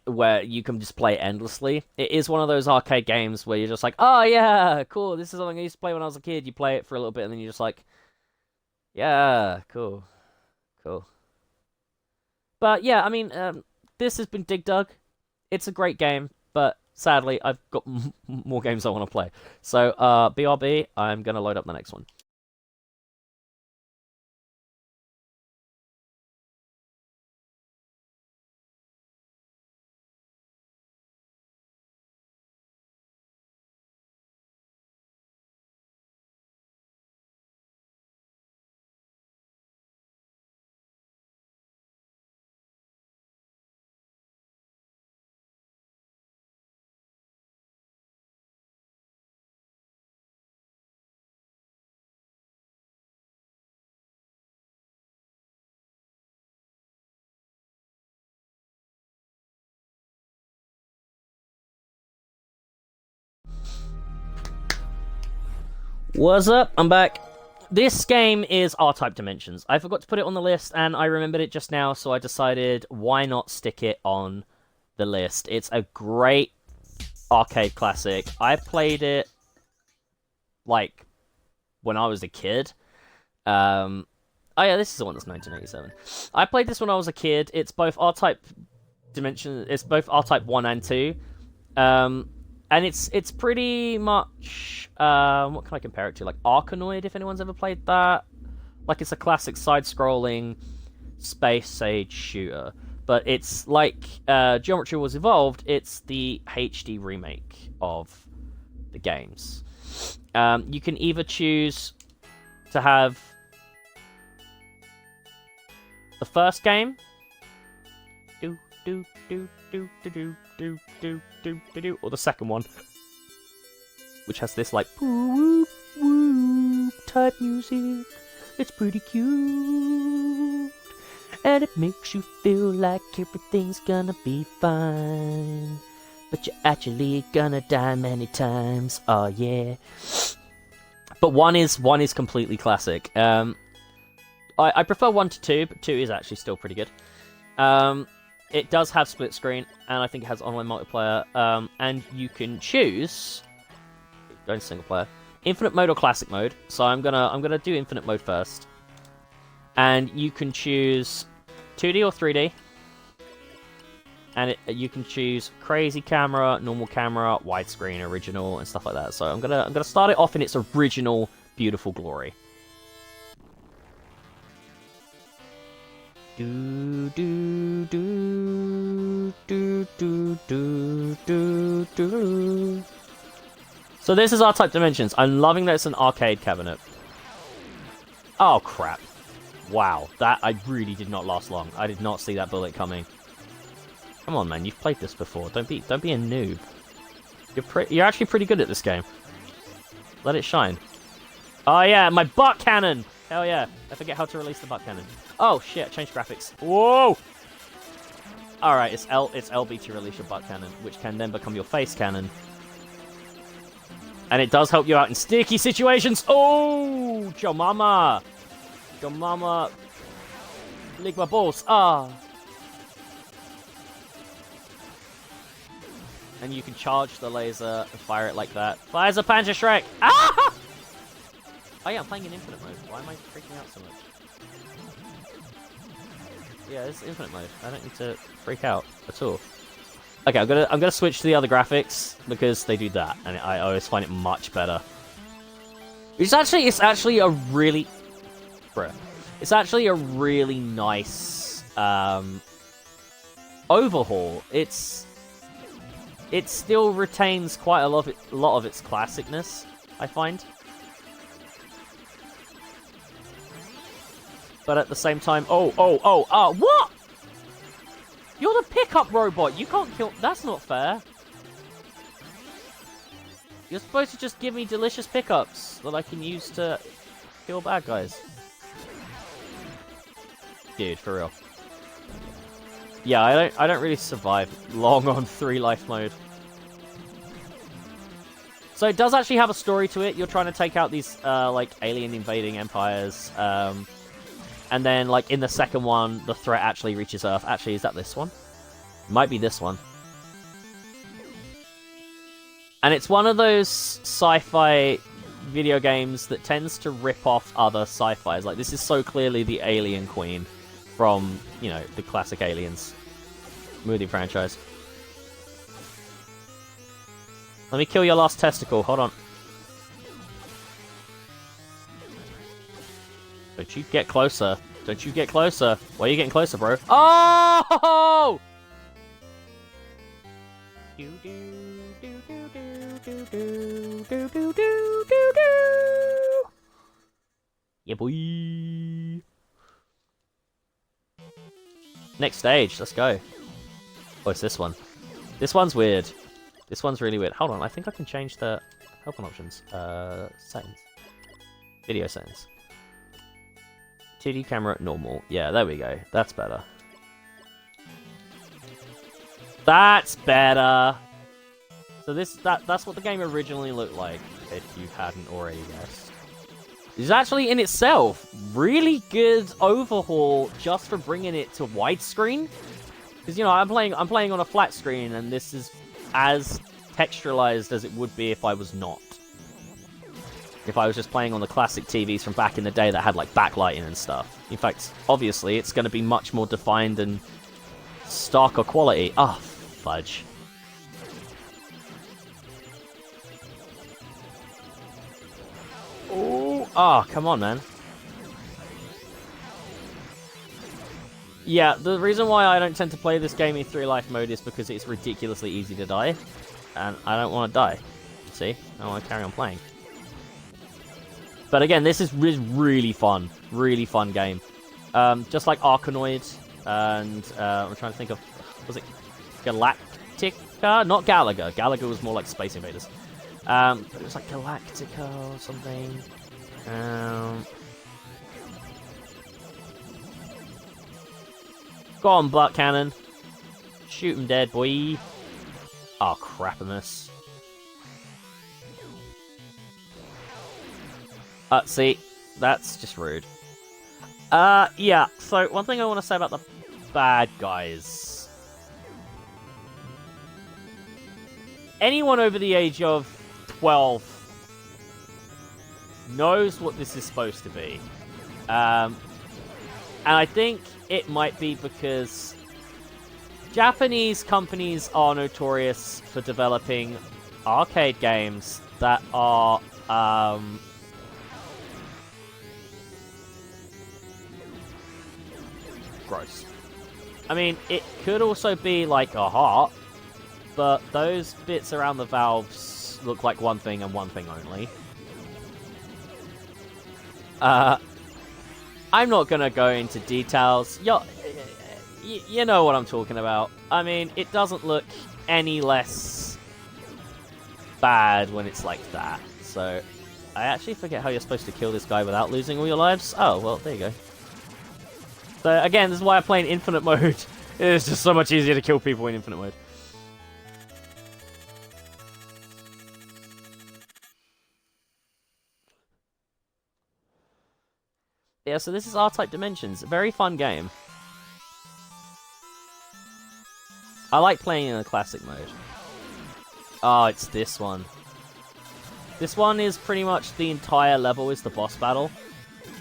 where you can just play endlessly. It is one of those arcade games where you're just like, oh yeah, cool, this is something I used to play when I was a kid. You play it for a little bit and then you're just like, yeah, cool. But yeah, I mean, this has been Dig Dug. It's a great game, but sadly, I've got more games I want to play. So, BRB, I'm going to load up the next one. What's up? I'm back. This game is R-Type Dimensions. I forgot to put it on the list, and I remembered it just now, so I decided why not stick it on the list. It's a great arcade classic. I played it, like, when I was a kid. Oh yeah, this is the one that's 1987. I played this when I was a kid. It's both R-Type Dimensions. It's both R-Type 1 and 2. And it's pretty much, what can I compare it to? Like Arkanoid, if anyone's ever played that. Like, it's a classic side-scrolling space age shooter. But it's like Geometry Wars Evolved, it's the HD remake of the games. You can either choose to have the first game, or the second one, which has this like woo woo type music. It's pretty cute, and it makes you feel like everything's gonna be fine, but you're actually gonna die many times. Oh yeah. But one is completely classic. I prefer 1 to 2, but 2 is actually still pretty good. It does have split screen, and I think it has online multiplayer. And you can choose going single player, infinite mode or classic mode. So I'm gonna do infinite mode first, and you can choose 2D or 3D, and you can choose crazy camera, normal camera, widescreen, original, and stuff like that. So I'm gonna start it off in its original beautiful glory. Do do do do do do do do. So this is R-Type Dimensions. I'm loving that it's an arcade cabinet. Oh crap! Wow, that I really did not last long. I did not see that bullet coming. Come on, man, you've played this before. Don't be a noob. You're actually pretty good at this game. Let it shine. Oh yeah, my butt cannon. Hell yeah. I forget how to release the butt cannon. Oh shit, change graphics. Whoa! Alright, it's LB to release your butt cannon, which can then become your face cannon. And it does help you out in sticky situations. Oh! Joe Mama! Joe Mama... Lick my balls. Ah! And you can charge the laser and fire it like that. Fires a Panzer Shrek! Ah! Oh yeah, I'm playing in infinite mode. Why am I freaking out so much? Yeah, it's infinite mode. I don't need to freak out at all. Okay, I'm gonna switch to the other graphics because they do that, and I always find it much better. It's actually a really, it's actually a really nice overhaul. It still retains quite a lot of its classicness, I find. But at the same time, what? You're the pickup robot. You can't kill. That's not fair. You're supposed to just give me delicious pickups that I can use to kill bad guys. Dude, for real. Yeah, I don't really survive long on 3 life mode. So it does actually have a story to it. You're trying to take out these like alien invading empires. And then, like, in the second one, the threat actually reaches Earth. Actually, is that this one? Might be this one. And it's one of those sci-fi video games that tends to rip off other sci-fis. Like, this is so clearly the Alien Queen from, you know, the classic Aliens movie franchise. Let me kill your last testicle. Hold on. Don't you get closer. Don't you get closer. Why are you getting closer, bro? Oh! Yeah, boy. Next stage. Let's go. Oh, it's this one. This one's weird. This one's really weird. Hold on. I think I can change the help on options. Settings. Video settings. 2D camera, normal. Yeah, there we go. That's better. That's better! So that's what the game originally looked like, if you hadn't already guessed. It's actually, in itself, really good overhaul just for bringing it to widescreen. Because, you know, I'm playing on a flat screen, and this is as texturalized as it would be if I was not. If I was just playing on the classic TVs from back in the day that had, like, backlighting and stuff. In fact, obviously, it's going to be much more defined and starker quality. Ah, oh, fudge. Oh, come on, man. Yeah, the reason why I don't tend to play this game in 3 life mode is because it's ridiculously easy to die. And I don't want to die. See? I want to carry on playing. But again, this is really fun. Really fun game. Just like Arkanoid, and I'm trying to think of... Was it Galactica? Not Galaga. Galaga was more like Space Invaders. But it was like Galactica or something. Go on, butt cannon. Shoot him dead, boy. Oh, crapamus. See, that's just rude. Yeah, so one thing I want to say about the bad guys. Anyone over the age of 12 knows what this is supposed to be. And I think it might be because Japanese companies are notorious for developing arcade games that are, gross. I mean, it could also be like a heart, but those bits around the valves look like one thing and one thing only. I'm not gonna go into details. You know what I'm talking about. I mean, it doesn't look any less bad when it's like that. So, I actually forget how you're supposed to kill this guy without losing all your lives. Oh, well, there you go. So, again, this is why I play in infinite mode. It is just so much easier to kill people in infinite mode. Yeah, so this is R-Type Dimensions. A very fun game. I like playing in a classic mode. Oh, it's this one. This one is pretty much the entire level is the boss battle.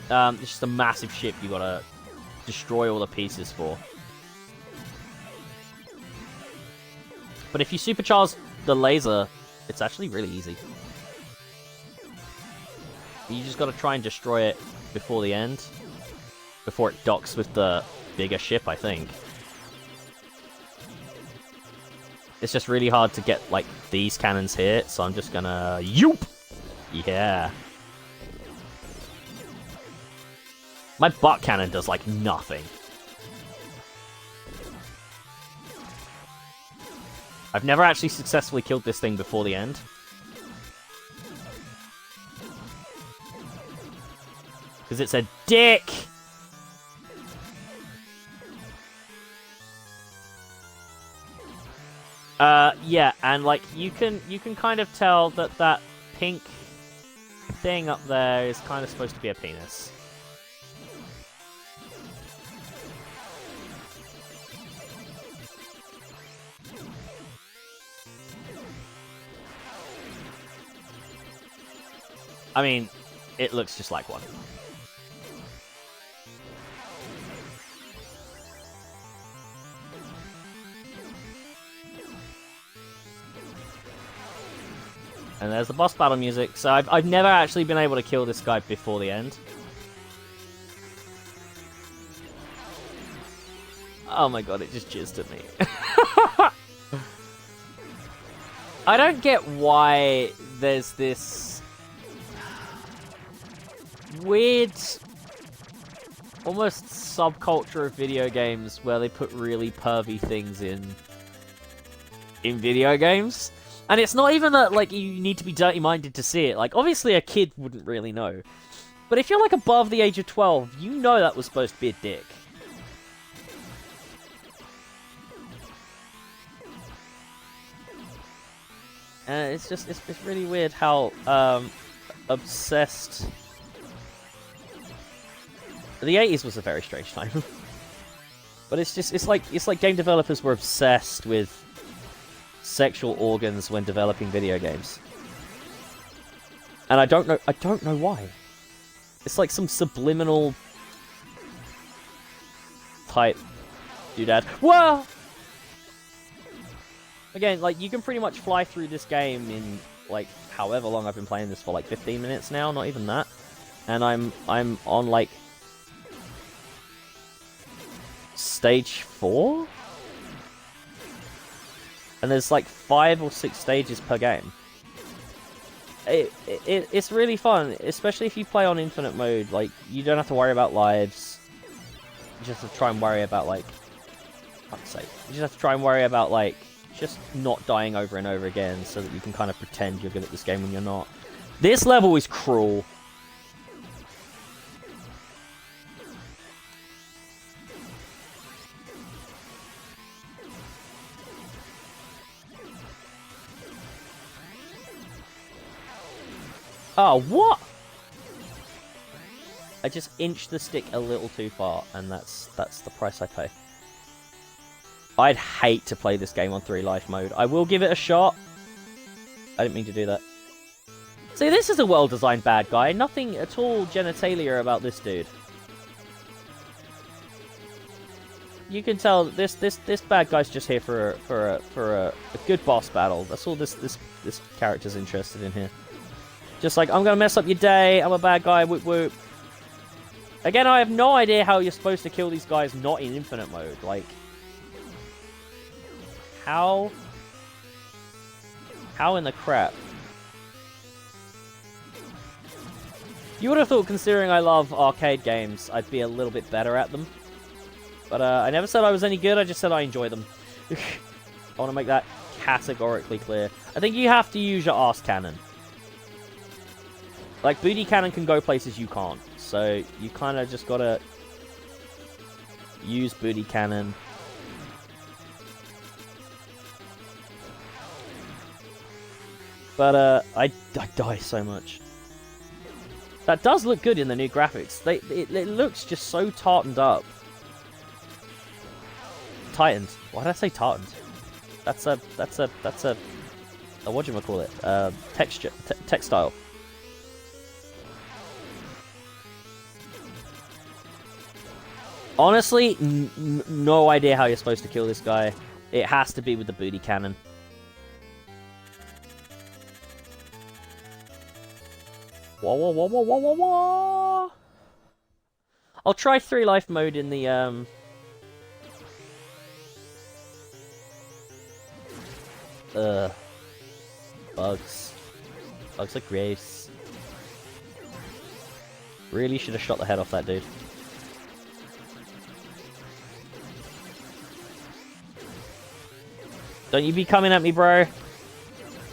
It's just a massive ship you gotta destroy all the pieces for. But if you supercharge the laser, it's actually really easy. You just gotta try and destroy it before the end. Before it docks with the bigger ship, I think. It's just really hard to get, like, these cannons here, so I'm just gonna... Yoop! Yeah. My butt cannon does, like, nothing. I've never actually successfully killed this thing before the end. Because it's a dick! Yeah, and like you can kind of tell that that pink thing up there is kind of supposed to be a penis. I mean, it looks just like one. And there's the boss battle music. So I've never actually been able to kill this guy before the end. Oh my god, it just jizzed at me. I don't get why there's this weird, almost subculture of video games where they put really pervy things in video games. And it's not even that, like, you need to be dirty-minded to see it. Like, obviously a kid wouldn't really know. But if you're, like, above the age of 12, you know that was supposed to be a dick. And it's just, it's really weird how, obsessed... The 80s was a very strange time. But it's just, it's like game developers were obsessed with sexual organs when developing video games. And I don't know why. It's like some subliminal type doodad. Whoa! Again, like, you can pretty much fly through this game in, like, however long I've been playing this for, like, 15 minutes now, not even that. And I'm on, like, stage 4? And there's like 5 or 6 stages per game. It's really fun, especially if you play on infinite mode. Like, you don't have to worry about lives. You just have to try and worry about, like... fuck's sake. You just have to try and worry about, like, just not dying over and over again so that you can kind of pretend you're good at this game when you're not. This level is cruel. Oh, what? I just inched the stick a little too far, and that's the price I pay. I'd hate to play this game on 3 life mode. I will give it a shot. I didn't mean to do that. See, this is a well-designed bad guy. Nothing at all genitalia about this dude. You can tell this bad guy's just here for a good boss battle. That's all this character's interested in here. Just like, I'm gonna mess up your day, I'm a bad guy, whoop whoop. Again, I have no idea how you're supposed to kill these guys not in infinite mode. Like, how in the crap? You would have thought, considering I love arcade games, I'd be a little bit better at them. But I never said I was any good, I just said I enjoy them. I want to make that categorically clear. I think you have to use your arse cannon. Like, Booty Cannon can go places you can't. So, you kind of just gotta use Booty Cannon. But, I die so much. That does look good in the new graphics. It looks just so tartaned up. Tightened. Why did I say tartaned? That's a whatchamacallit? Textile. Honestly, no idea how you're supposed to kill this guy. It has to be with the Booty Cannon. Wah, wah, wah, wah, wah, wah, wah. I'll try 3 life mode in the bugs. Bugs are gross. Really should have shot the head off that dude. Don't you be coming at me, bro.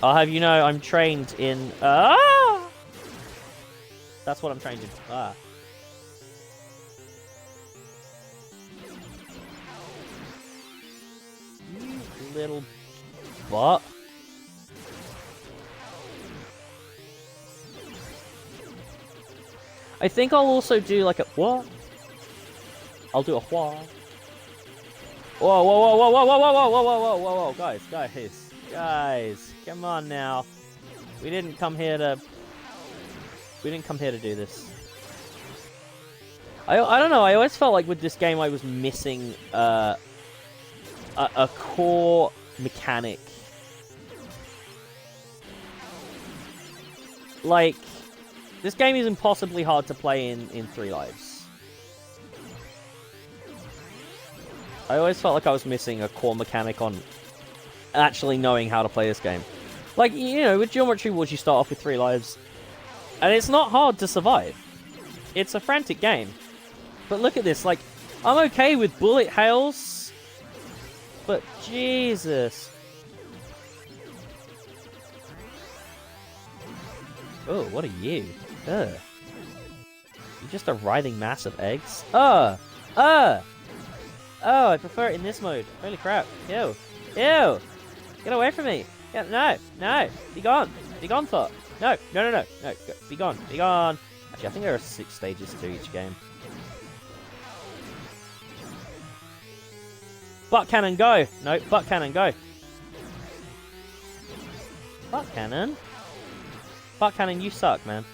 I'll have you know I'm trained in... That's what I'm trained in. You little butt. I think I'll also do like a... What? I'll do a whoa. Whoa, whoa, whoa, whoa, whoa, whoa, whoa, whoa, whoa, whoa, whoa, whoa, guys, come on now. We didn't come here to do this. I don't know, I always felt like with this game I was missing a core mechanic. Like, this game is impossibly hard to play in 3 lives. I always felt like I was missing a core mechanic on actually knowing how to play this game. Like, you know, with Geometry Wars you start off with 3 lives, and it's not hard to survive. It's a frantic game. But look at this, like, I'm okay with bullet hails, but Jesus. Oh, what are you? Ugh. You're just a writhing mass of eggs? Oh, I prefer it in this mode. Holy crap. Ew. Ew. Get away from me. Yeah, no. Be gone. Be gone, thought. No. Be gone. Be gone. Actually, I think there are 6 stages to each game. Butt cannon, go. No, butt cannon, go. Butt cannon? Butt cannon, you suck, man.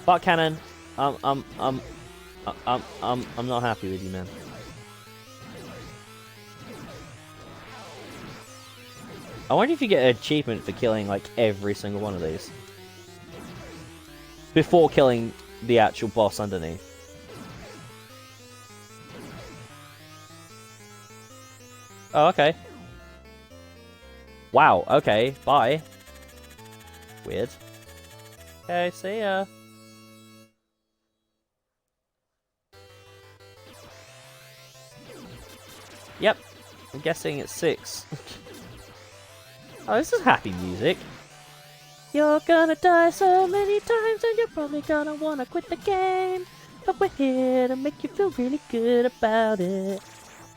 Butt cannon, I'm not happy with you, man. I wonder if you get an achievement for killing, like, every single one of these. Before killing the actual boss underneath. Oh, okay. Wow, okay, bye. Weird. Okay, see ya. Yep, I'm guessing it's 6. Oh, this is happy music. You're gonna die so many times and you're probably gonna wanna quit the game. But we're here to make you feel really good about it.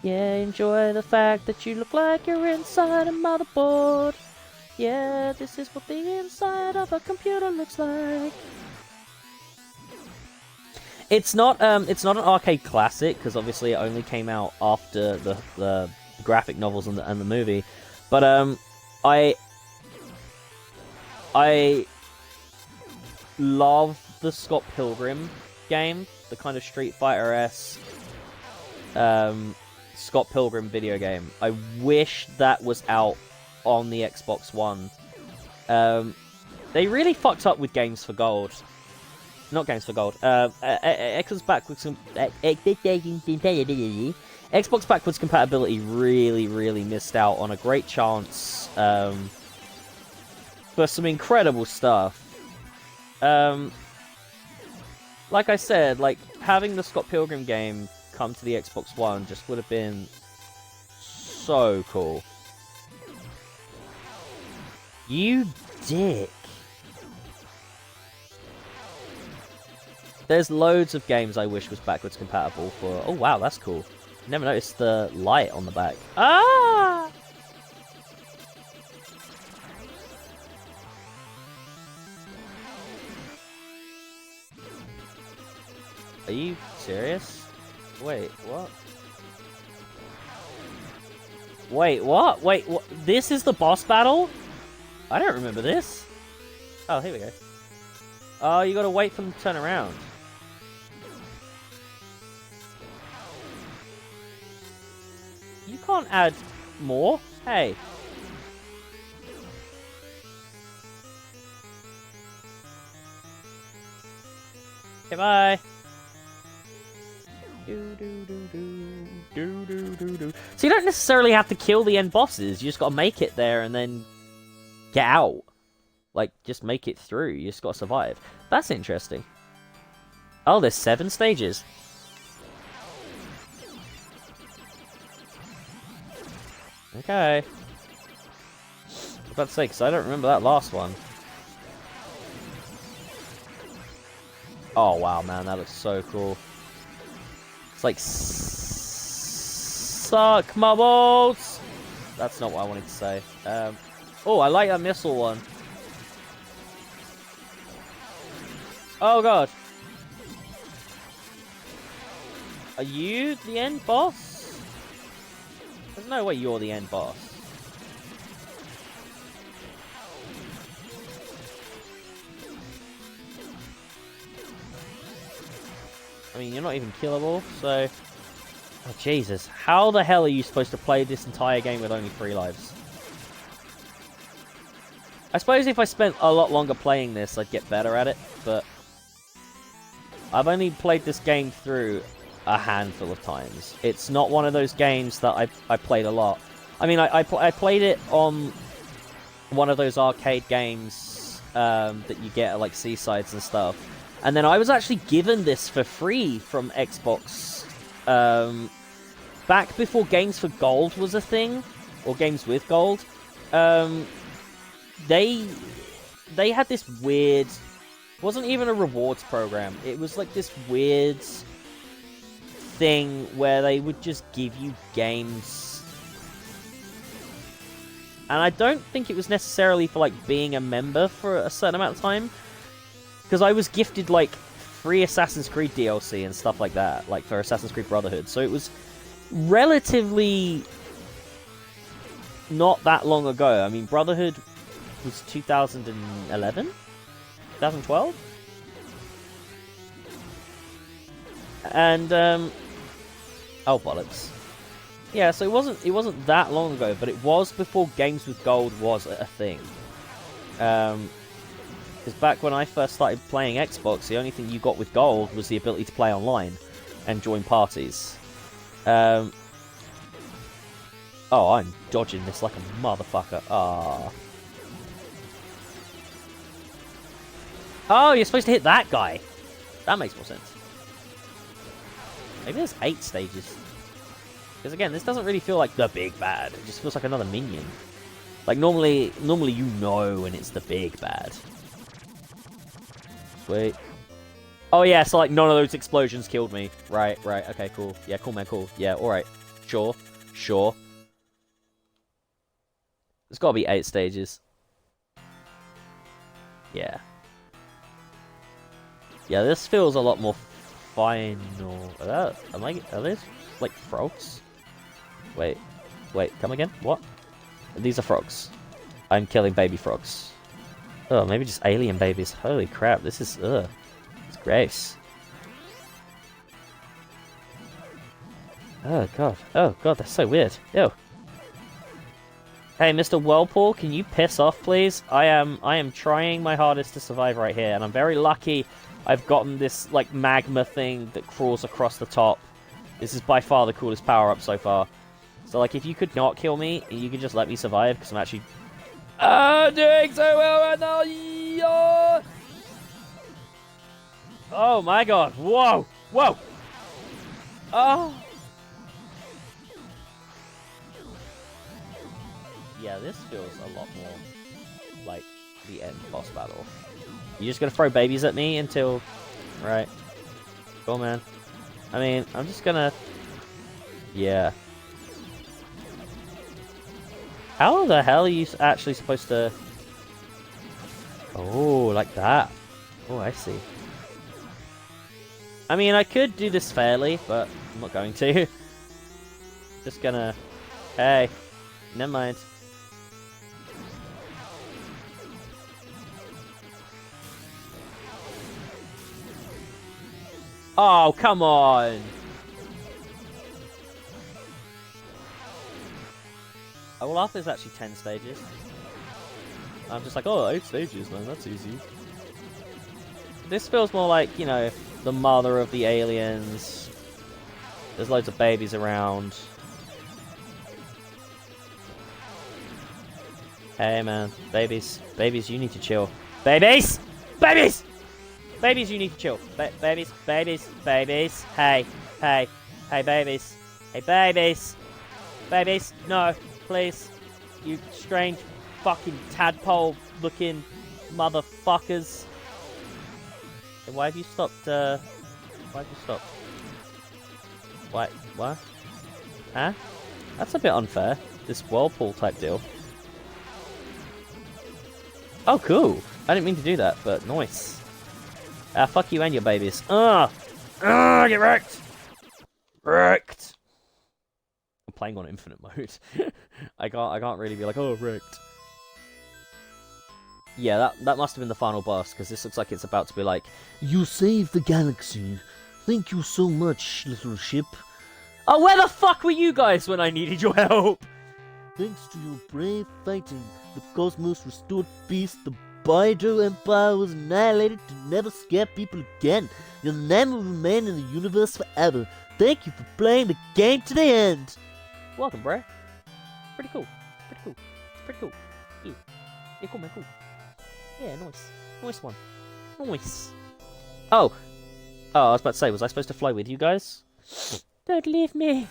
Yeah, enjoy the fact that you look like you're inside a motherboard. Yeah, this is what the inside of a computer looks like. It's not an arcade classic because obviously it only came out after the graphic novels and the movie, but I love the Scott Pilgrim game, the kind of Street Fighter-esque Scott Pilgrim video game. I wish that was out on the Xbox One. They really fucked up with Games for Gold. Not Games for Gold. Xbox backwards compatibility really missed out on a great chance for some incredible stuff. Like I said, like having the Scott Pilgrim game come to the Xbox One just would have been so cool. You dick. There's loads of games I wish was backwards compatible for... Oh, wow, that's cool. Never noticed the light on the back. Ah! Are you serious? Wait, what? Wait, what? Wait, what? This is the boss battle? I don't remember this. Oh, here we go. Oh, you gotta wait for them to turn around. You can't add more? Hey. Okay, bye. So you don't necessarily have to kill the end bosses. You just gotta make it there and then get out. Like, just make it through. You just gotta survive. That's interesting. Oh, there's 7 stages. Okay. I was about to say, because I don't remember that last one. Oh, wow, man. That looks so cool. It's like... Suck my balls! That's not what I wanted to say. Oh, I like that missile one. Oh, God. Are you the end boss? There's no way you're the end boss. I mean, you're not even killable, so... Oh, Jesus. How the hell are you supposed to play this entire game with only 3 lives? I suppose if I spent a lot longer playing this, I'd get better at it, but... I've only played this game through a handful of times. It's not one of those games that I played a lot. I mean, I played it on one of those arcade games that you get at, like, Seasides and stuff. And then I was actually given this for free from Xbox back before Games for Gold was a thing, or Games with Gold. They had this weird... It wasn't even a rewards program. It was like this weird thing where they would just give you games. And I don't think it was necessarily for, like, being a member for a certain amount of time. Because I was gifted, like, free Assassin's Creed DLC and stuff like that, like, for Assassin's Creed Brotherhood. So it was relatively not that long ago. I mean, Brotherhood was 2011? 2012? And, oh, bollocks. Yeah, so it wasn't that long ago, but it was before Games with Gold was a thing. Because back when I first started playing Xbox, the only thing you got with Gold was the ability to play online and join parties. Oh, I'm dodging this like a motherfucker. Ah. Oh, you're supposed to hit that guy. That makes more sense. Maybe there's 8 stages. Because again, this doesn't really feel like the big bad. It just feels like another minion. Like, normally you know when it's the big bad. Sweet. Oh yeah, so like none of those explosions killed me. Right, okay, cool. Yeah, cool, man, cool. Yeah, alright. Sure. There's gotta be 8 stages. Yeah. Yeah, this feels a lot more final. Are these like frogs? Wait, come again? What? These are frogs. I'm killing baby frogs. Oh, maybe just alien babies. Holy crap, this is, ugh. It's gross. Oh god, that's so weird. Ew. Hey, Mr. Whirlpool, can you piss off, please? I am trying my hardest to survive right here, and I'm very lucky I've gotten this, like, magma thing that crawls across the top. This is by far the coolest power-up so far. So, like, if you could not kill me, you could just let me survive, because I'm actually... doing so well right now! Yeah! Oh my god! Whoa! Oh! Yeah, this feels a lot more like, the end boss battle. You just gonna throw babies at me until... Right. Cool, man. I mean, I'm just gonna... Yeah. How the hell are you actually supposed to... Oh, like that. Oh, I see. I mean, I could do this fairly, but I'm not going to. Just gonna... Hey. Never mind. Oh, come on! Oh, well, after there's actually 10 stages. I'm just like, oh, 8 stages, man, that's easy. This feels more like, you know, the mother of the aliens. There's loads of babies around. Hey, man. Babies. Babies, you need to chill. Babies! Babies! Babies, you need to chill. Babies, babies, babies. Hey, hey, hey, babies. Hey, babies. Babies, no, please. You strange fucking tadpole-looking motherfuckers. Hey, why have you stopped, why have you stopped? What? Huh? That's a bit unfair. This whirlpool type deal. Oh, cool. I didn't mean to do that, but nice. Fuck you and your babies. Get wrecked! Wrecked! I'm playing on infinite mode. I can't really be like, oh, wrecked. Yeah, that must have been the final boss, because this looks like it's about to be like, you saved the galaxy. Thank you so much, little ship. Oh, where the fuck were you guys when I needed your help? Thanks to your brave fighting, the cosmos restored peace, the Baidu Empire was annihilated to never scare people again. Your name will remain in the universe forever. Thank you for playing the game to the end. Welcome, bro. Pretty cool. Pretty cool. Pretty cool. Yeah. Yeah, cool, man, cool. Yeah, nice. Nice one. Nice. Oh. Oh, I was about to say, was I supposed to fly with you guys? Don't leave me.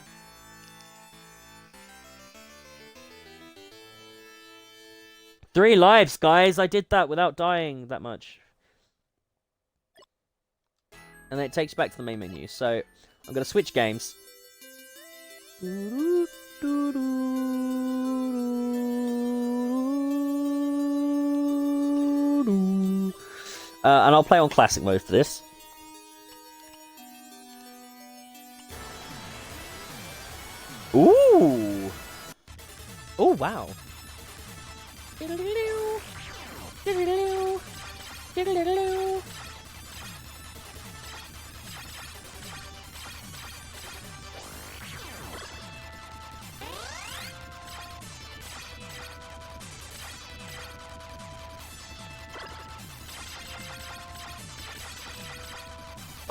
Three lives, guys. I did that without dying that much. And then it takes you back to the main menu. So, I'm going to switch games. And I'll play on classic mode for this. Ooh! Oh, wow.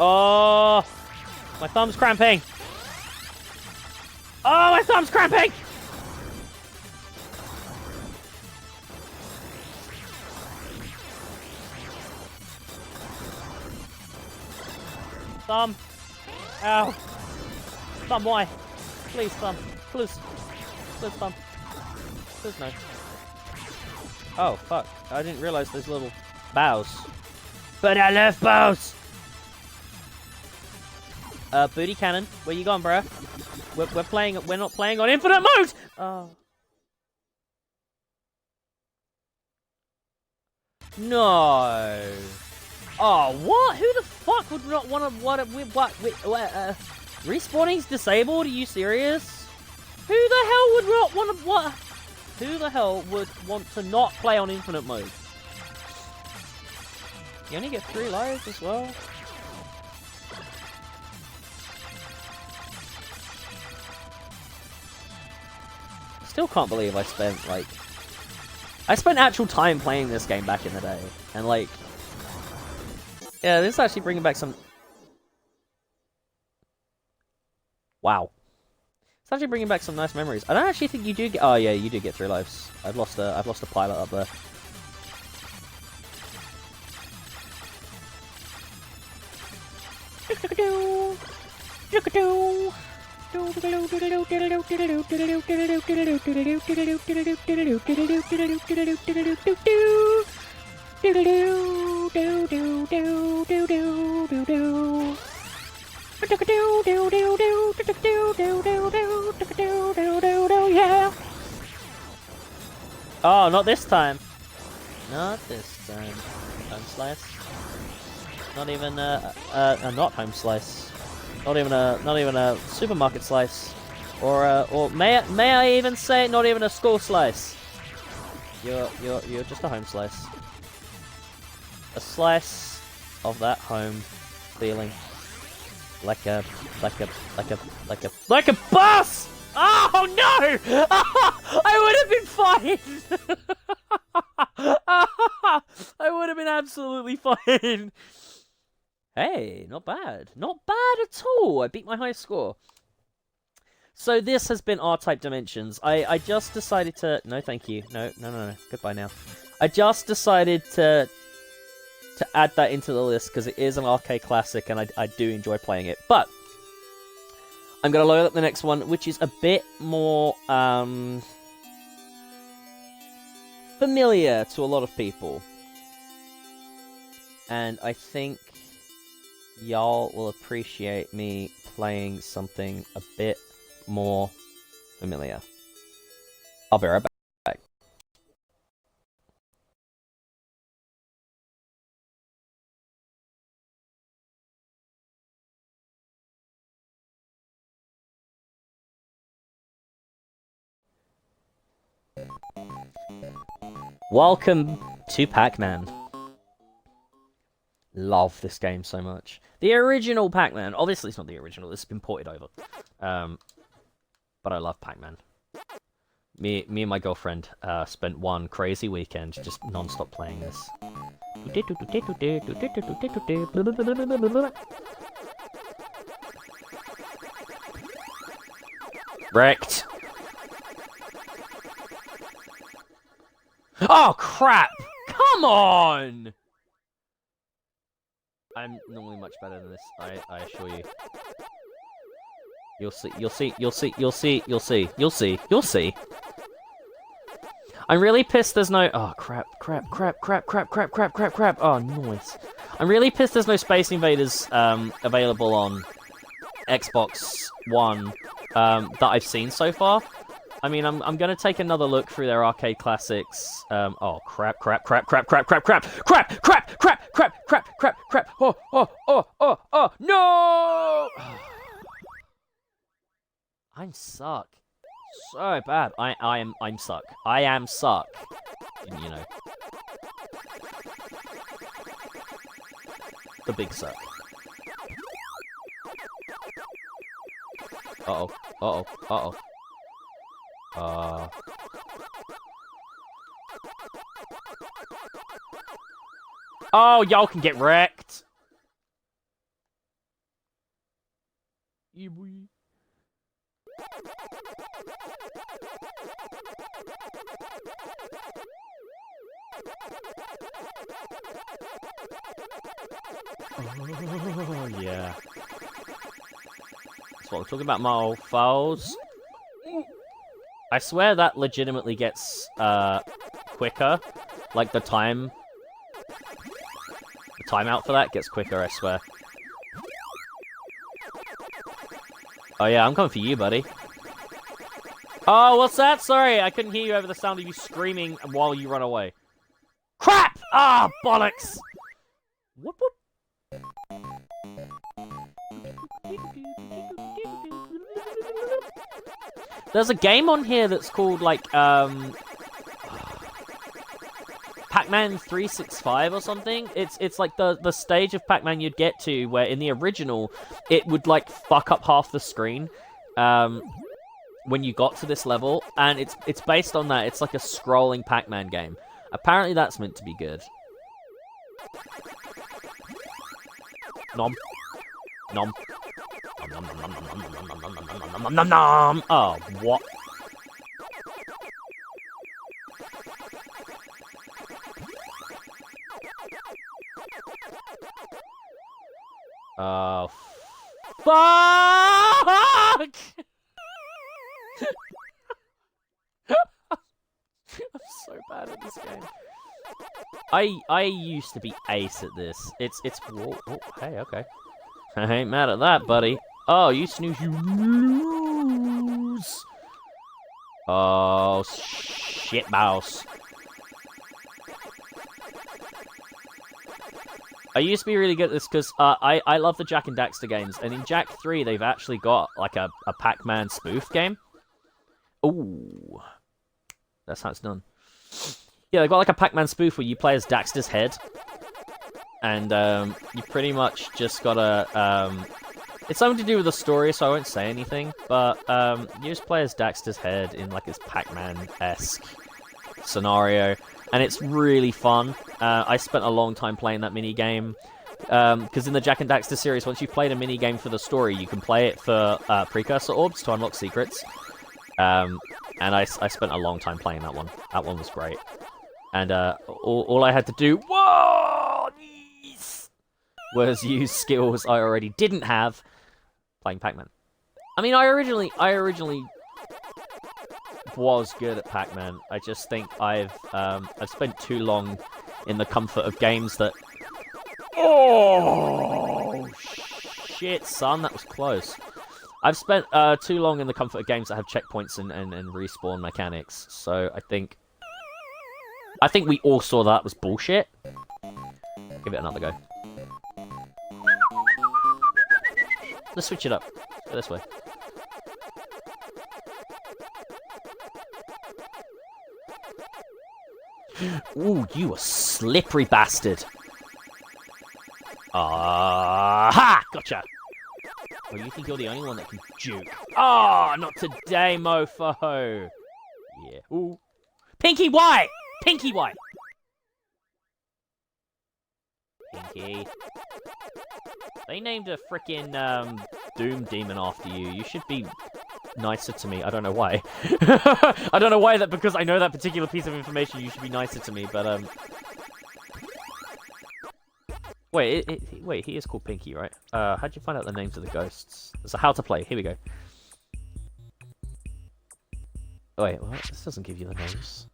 Oh, my thumb's cramping. Oh, my thumb's cramping. Thumb. Ow. Thumb, why? Please, thumb. Please. Please, thumb. Please, no. Oh, fuck. I didn't realize there's little bows. But I love bows! Booty cannon. Where you going, bruh? We're not playing on infinite mode! Oh. No. Oh, what? Who the fuck would not want to... Respawning's disabled? Are you serious? Who the hell would not want to... What? Who the hell would want to not play on infinite mode? You only get 3 lives as well? Still can't believe I spent, like... I spent actual time playing this game back in the day. And, like... Yeah, this is actually bringing back some... Wow. It's actually bringing back some nice memories. I don't actually think you do get... Oh, yeah, you do get 3 lives. I've lost a pilot up there. Yeah. Oh, not this time. Not this time. Home slice. Not even a not home slice. Not even a supermarket slice, or may I even say not even a school slice. You're just a home slice. A slice of that home feeling, like a bus. Oh no! I would have been fine. I would have been absolutely fine. Hey, not bad. Not bad at all. I beat my high score. So this has been R-Type Dimensions. I just decided to... No, thank you. No. Goodbye now. I just decided to add that into the list because it is an arcade classic and I do enjoy playing it. But I'm going to load up the next one, which is a bit more familiar to a lot of people. And I think y'all will appreciate me playing something a bit more familiar. I'll be right back. Welcome to Pac-Man. Love this game so much. The original Pac-Man. Obviously, it's not the original. It's been ported over. But I love Pac-Man. Me and my girlfriend spent one crazy weekend just non-stop playing this. Wrecked. Oh crap! Come on! I'm normally much better than this, I assure you. You'll see. I'm really pissed there's no... Oh, crap. Oh, nice. I'm really pissed there's no Space Invaders available on Xbox One that I've seen so far. I mean, I'm gonna take another look through their arcade classics. Oh, crap. Oh, no! I'm suck. So bad. I'm suck. I am suck. You know. The big suck. Uh-oh. Oh, y'all can get wrecked. Yeah, boy. Oh, yeah. That's what we're talking about, mofos. I swear that legitimately gets, quicker. Like, the timeout for that gets quicker, I swear. Oh yeah, I'm coming for you, buddy. Oh, what's that? Sorry, I couldn't hear you over the sound of you screaming while you run away. Crap! Ah, bollocks! Whoop whoop. There's a game on here that's called, like, Pac-Man 365 or something. It's like the stage of Pac-Man you'd get to where in the original it would like fuck up half the screen when you got to this level, and it's based on that. It's like a scrolling Pac-Man game. Apparently that's meant to be good. Nom. Nom. Nom nom nom nom nom nom nom nom nom nom nom nom. Oh, what? Oh, fuck! I used to be ace at this. It's whoa, oh, hey, okay. I ain't mad at that, buddy. Oh, you snooze, you lose. Oh, shit mouse. I used to be really good at this because I love the Jak and Daxter games, and in Jak 3 they've actually got like a Pac-Man spoof game. Ooh, that's how it's done. Yeah, they've got like a Pac-Man spoof where you play as Daxter's head, and you pretty much just gotta it's something to do with the story, so I won't say anything, but you just play as Daxter's head in like this Pac-Man-esque scenario, and it's really fun. I spent a long time playing that mini-game, because in the Jak and Daxter series, once you've played a mini-game for the story, you can play it for precursor orbs to unlock secrets, and I spent a long time playing that one. That one was great. And all I had to do was use skills I already didn't have playing Pac-Man. I mean, I originally was good at Pac-Man. I just think I've spent too long in the comfort of games that... Oh, shit, son, that was close. I've spent too long in the comfort of games that have checkpoints and respawn mechanics, so I think we all saw that was bullshit. Give it another go. Let's switch it up. Go this way. Ooh, you a slippery bastard. Ha! Gotcha. Oh, you think you're the only one that can juke? Oh, not today, mofo. Yeah. Ooh. Pinky White! Pinky White! Pinky. They named a frickin' Doom Demon after you. You should be nicer to me. I don't know why. I don't know why that, because I know that particular piece of information, you should be nicer to me, but wait, he is called Pinky, right? How'd you find out the names of the ghosts? So how to play, here we go. Oh, wait, what? This doesn't give you the names.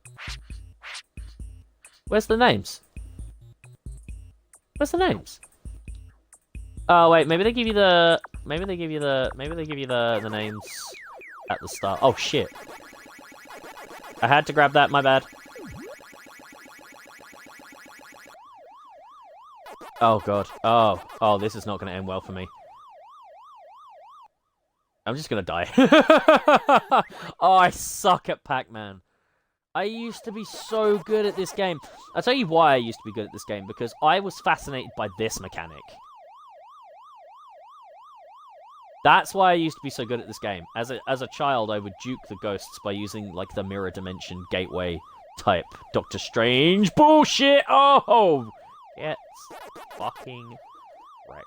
Where's the names? Where's the names? Oh wait, maybe they give you the names at the start. Oh shit. I had to grab that, my bad. Oh god. Oh, this is not gonna end well for me. I'm just gonna die. Oh, I suck at Pac-Man. I used to be so good at this game. I'll tell you why I used to be good at this game, because I was fascinated by this mechanic. That's why I used to be so good at this game. As a child, I would juke the ghosts by using, like, the mirror dimension gateway type Doctor Strange bullshit! Oh! Get fucking wrecked.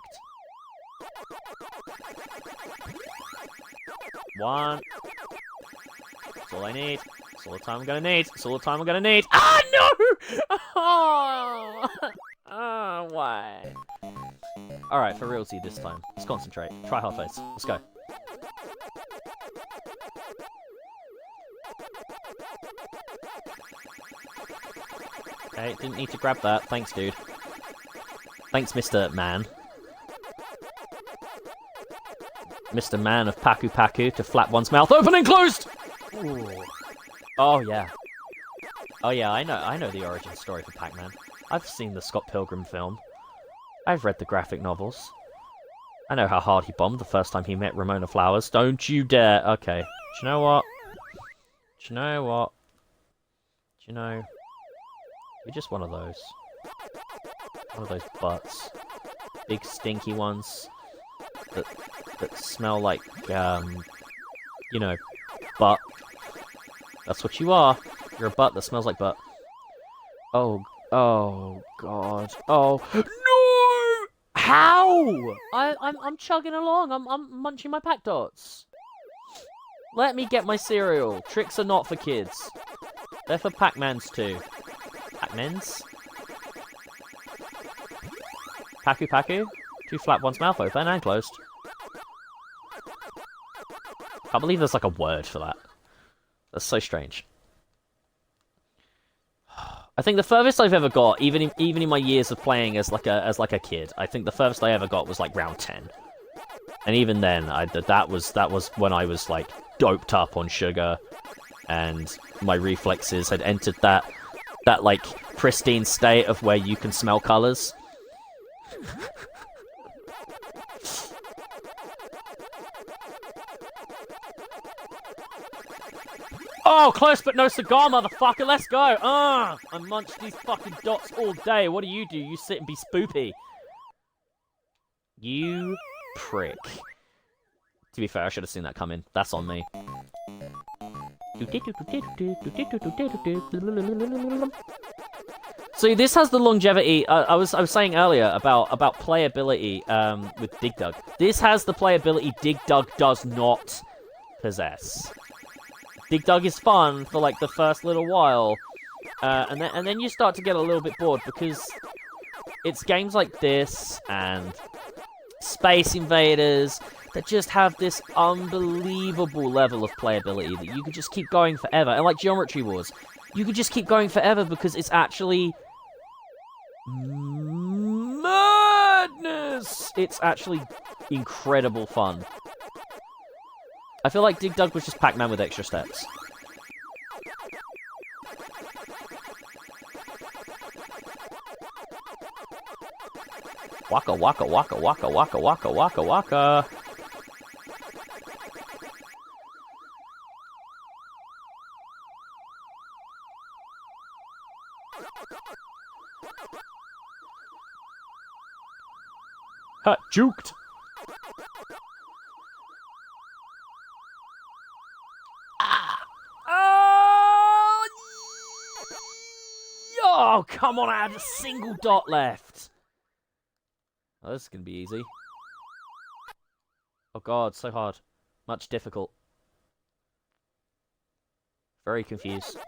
One. That's all I need. That's all the time I'm gonna need. That's all the time I'm gonna need. Ah, no! Oh, oh why? Alright, for realty this time. Let's concentrate. Try hard face. Let's go. Okay, didn't need to grab that. Thanks, dude. Thanks, Mr. Man. Mr. Man of Paku Paku to flap one's mouth open and closed! Ooh. Oh, yeah. Oh, yeah, I know the origin story for Pac-Man. I've seen the Scott Pilgrim film. I've read the graphic novels. I know how hard he bombed the first time he met Ramona Flowers. Don't you dare. Okay. Do you know what? Do you know what? Do you know? You're just one of those. One of those butts. Big stinky ones. That smell like, you know, butt. That's what you are. You're a butt that smells like butt. Oh god. Oh no! How? I'm chugging along. I'm munching my pack dots. Let me get my cereal. Tricks are not for kids. They're for Pac-Mans too. Pac-Mans? Paku Paku? Two flap one's mouth open and closed. Can't believe there's like a word for that. That's so strange. I think the furthest I've ever got, even in my years of playing as like a kid, I think the furthest I ever got was like round 10. And even then, that was when I was like doped up on sugar, and my reflexes had entered that like pristine state of where you can smell colors. Oh, close but no cigar, motherfucker. Let's go. I munch these fucking dots all day. What do? You sit and be spoopy. You prick. To be fair, I should have seen that coming. That's on me. So this has the longevity. I was saying earlier about playability with Dig Dug. This has the playability Dig Dug does not possess. Dig Dug is fun for like the first little while, and then you start to get a little bit bored because it's games like this and Space Invaders that just have this unbelievable level of playability that you could just keep going forever. And like Geometry Wars, you could just keep going forever because it's actually madness. It's actually incredible fun. I feel like Dig Dug was just Pac-Man with extra steps. Waka waka waka waka waka waka waka waka. Ha, juked. Oh, come on, I had a single dot left. Oh, this is going to be easy. Oh god, so hard. Much difficult. Very confused.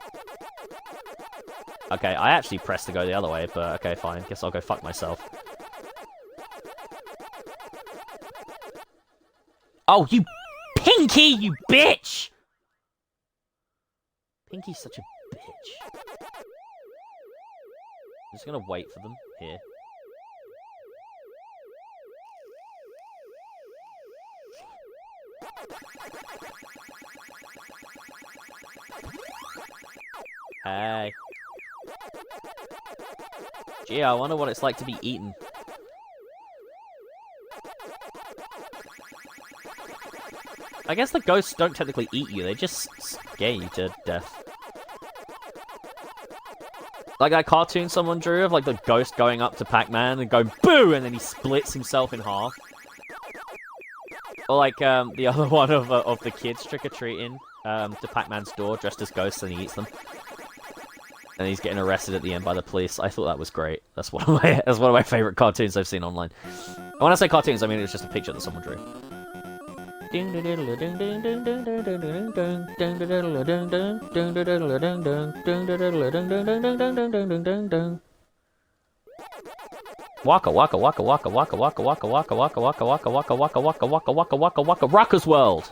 Okay, I actually pressed to go the other way, but okay, fine. Guess I'll go fuck myself. Oh, you Pinky, you bitch! Pinky's such a bitch. I'm just gonna wait for them here. Hey. Gee, I wonder what it's like to be eaten. I guess the ghosts don't technically eat you, they just scare you to death. Like that cartoon someone drew of like the ghost going up to Pac-Man and going boo, and then he splits himself in half. Or like the other one of the kids trick-or-treating to Pac-Man's door dressed as ghosts, and he eats them. And he's getting arrested at the end by the police. I thought that was great. That's one of my favorite cartoons I've seen online. And when I say cartoons, I mean it's just a picture that someone drew. Waka waka waka waka waka waka waka waka waka waka waka waka waka waka waka waka waka waka Rucka's World.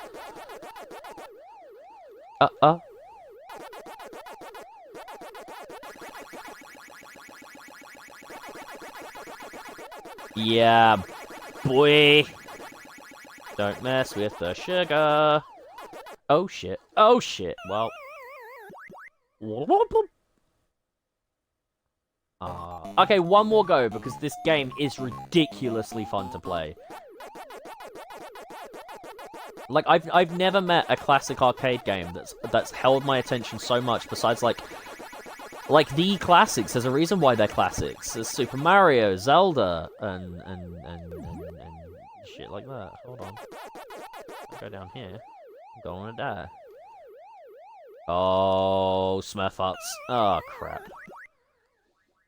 Yeah, boy. Don't mess with the sugar. Oh shit. Oh shit. Well. Okay, one more go because this game is ridiculously fun to play. Like I've never met a classic arcade game that's held my attention so much besides like the classics. There's a reason why they're classics. There's Super Mario, Zelda, and shit like that. Hold on. I'll go down here. I'm going to die. Oh, Smurf Arts. Oh, crap.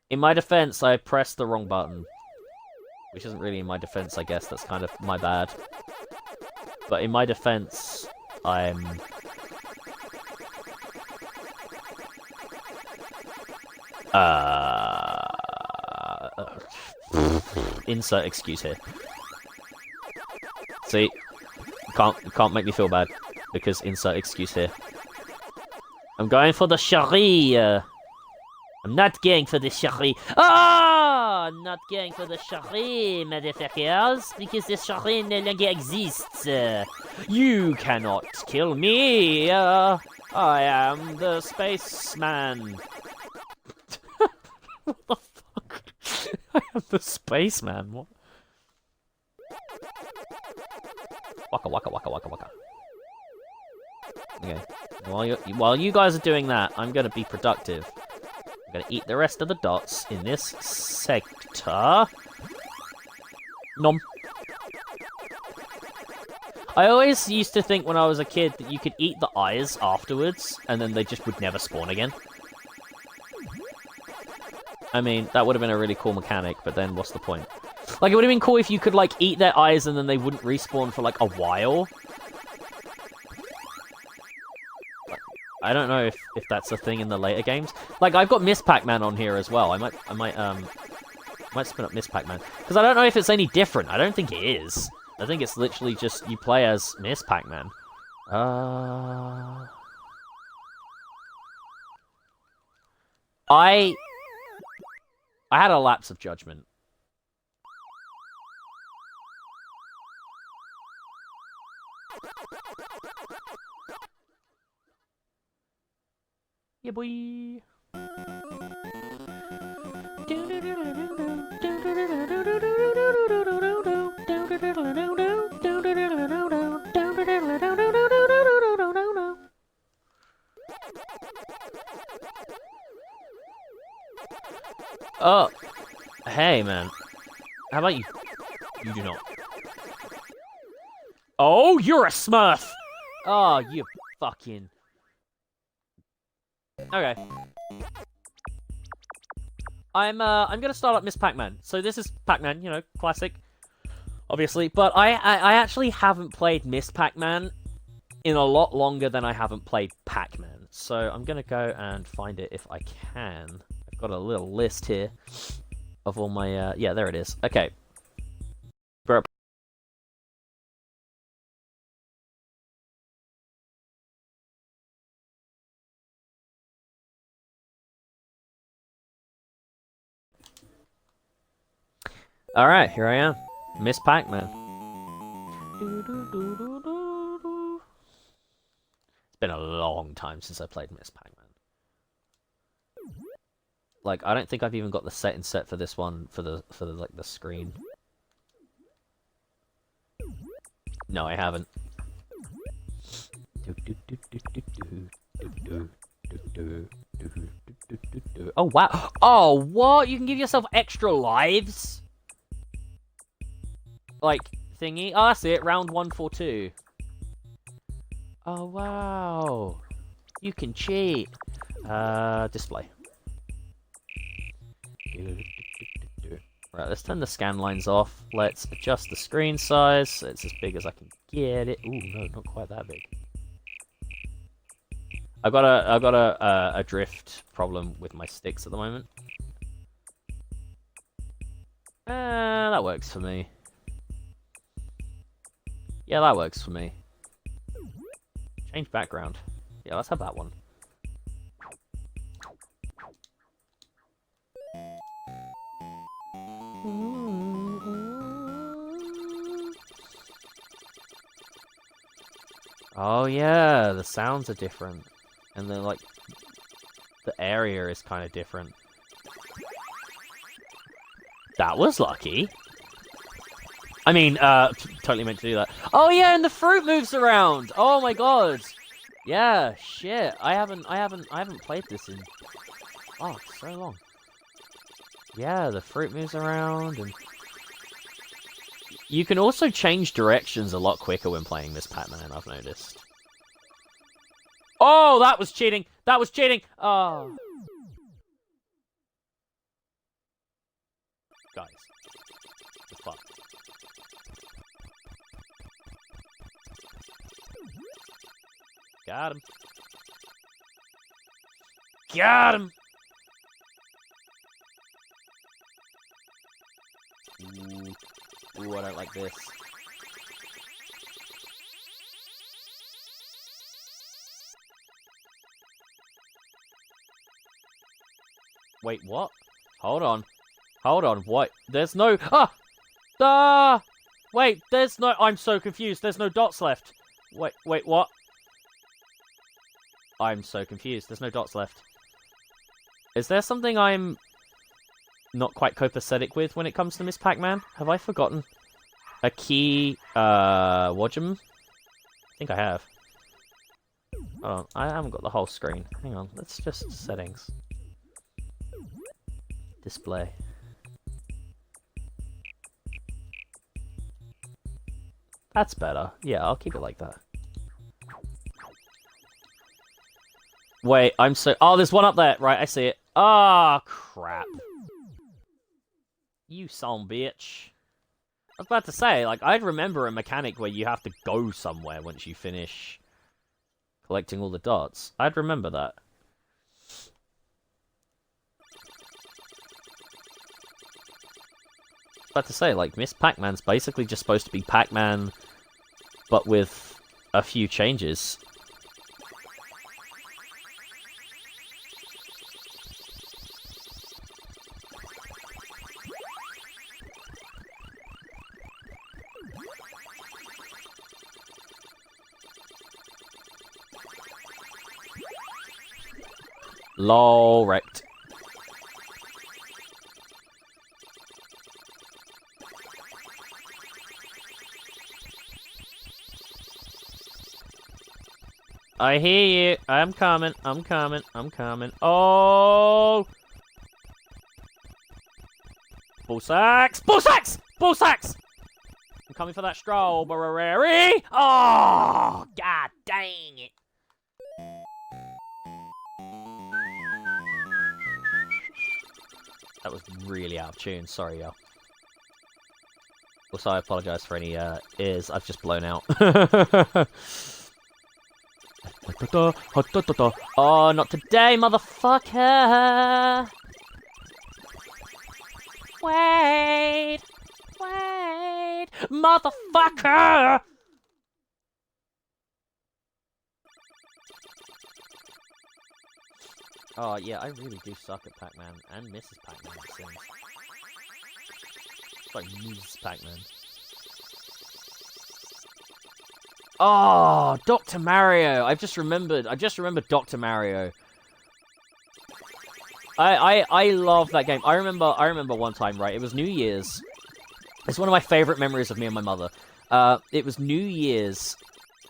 In my defense, I pressed the wrong button. Which isn't really in my defense, I guess. That's kind of my bad. But in my defense, I'm... Insert excuse here. See? You can't make me feel bad. Because insert excuse here. I'm going for the Sharia. I'm not going for the Shari. Ah! I'm not going for the Shari, motherfuckers, because the Shari no longer exists. You cannot kill me. I am the spaceman. What the fuck? I am the spaceman. What? Waka waka waka waka waka. Okay. While you guys are doing that, I'm gonna be productive. I'm gonna eat the rest of the dots in this sector. Nom. I always used to think when I was a kid that you could eat the eyes afterwards, and then they just would never spawn again. I mean, that would have been a really cool mechanic, but then what's the point? Like, it would have been cool if you could, like, eat their eyes and then they wouldn't respawn for, like, a while. I don't know if that's a thing in the later games. Like, I've got Miss Pac-Man on here as well. I might spin up Miss Pac-Man. Because I don't know if it's any different. I don't think it is. I think it's literally just you play as Miss Pac-Man. I had a lapse of judgment. Yeah, boy. Oh, hey, man. How about you? You do not. Oh, you're a Smurf! Oh, you fucking... Okay. I'm gonna start up Miss Pac-Man. So this is Pac-Man, you know, classic, obviously. But I actually haven't played Miss Pac-Man in a lot longer than I haven't played Pac-Man. So I'm gonna go and find it if I can. I've got a little list here of all my, yeah, there it is. Okay. Alright, here I am. Miss Pac-Man. It's been a long time since I played Miss Pac-Man. Like, I don't think I've even got the setting set for this one for the like the screen. No, I haven't. Oh wow! Oh what? You can give yourself extra lives? Like thingy? Oh, that's it. Round 142. Oh wow! You can cheat. Display. Right, let's turn the scan lines off. Let's adjust the screen size so it's as big as I can get it. Ooh, no, not quite that big. I've got a drift problem with my sticks at the moment. That works for me. Yeah, that works for me. Change background. Yeah, let's have that one. Oh yeah, the sounds are different. And then like the area is kind of different. That was lucky. I mean, totally meant to do that. Oh yeah, and the fruit moves around. Oh my god. Yeah, shit. I haven't played this in so long. Yeah, the fruit moves around and you can also change directions a lot quicker when playing this Pac-Man, I've noticed. Oh, that was cheating. That was cheating. Oh. Guys. The fuck. Got him. Got him. Ooh, I don't like this. Wait, what? Hold on. Hold on, what? There's no... Ah! Ah! Wait, there's no... I'm so confused. There's no dots left. Wait, what? I'm so confused. There's no dots left. Is there something I'm not quite copacetic with when it comes to Miss Pac-Man? Have I forgotten a key, Wodgem? I think I have. Hold on, I haven't got the whole screen. Hang on, let's just settings. Display. That's better. Yeah, I'll keep it like that. Wait, I'm so... Oh, there's one up there. Right, I see it. Ah, crap. You son of a bitch. I was about to say, like, I'd remember a mechanic where you have to go somewhere once you finish collecting all the dots. I'd remember that. I was about to say, like, Miss Pac-Man's basically just supposed to be Pac-Man, but with a few changes. Lol, wrecked. I hear you. I'm coming. I'm coming. I'm coming. Oh! Bull sacks! Bull sacks! Bull sacks! I'm coming for that strawberry. Oh! God dang it. That was really out of tune. Sorry, y'all. Also, I apologize for any ears I've just blown out. Oh, not today, motherfucker! Wait! Wait! Motherfucker! Oh, yeah, I really do suck at Pac-Man and Mrs. Pac-Man, it seems. Sorry, Mrs. Pac-Man. Oh, Dr. Mario! I just remembered Dr. Mario. I love that game. I remember one time, right? It was New Year's. It's one of my favorite memories of me and my mother. It was New Year's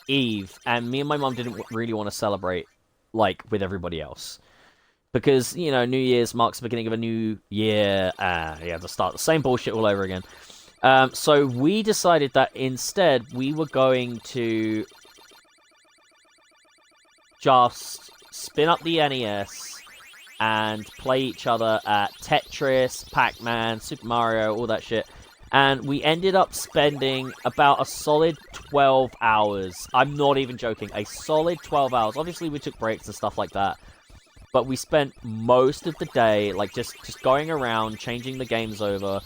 Eve, and me and my mom didn't really want to celebrate, like, with everybody else. Because, you know, New Year's marks the beginning of a new year, you have to start the same bullshit all over again. So we decided that instead we were going to just spin up the NES and play each other at Tetris, Pac-Man, Super Mario, all that shit. And we ended up spending about a solid 12 hours. I'm not even joking. A solid 12 hours. Obviously, we took breaks and stuff like that. But we spent most of the day, like, just going around, changing the games over.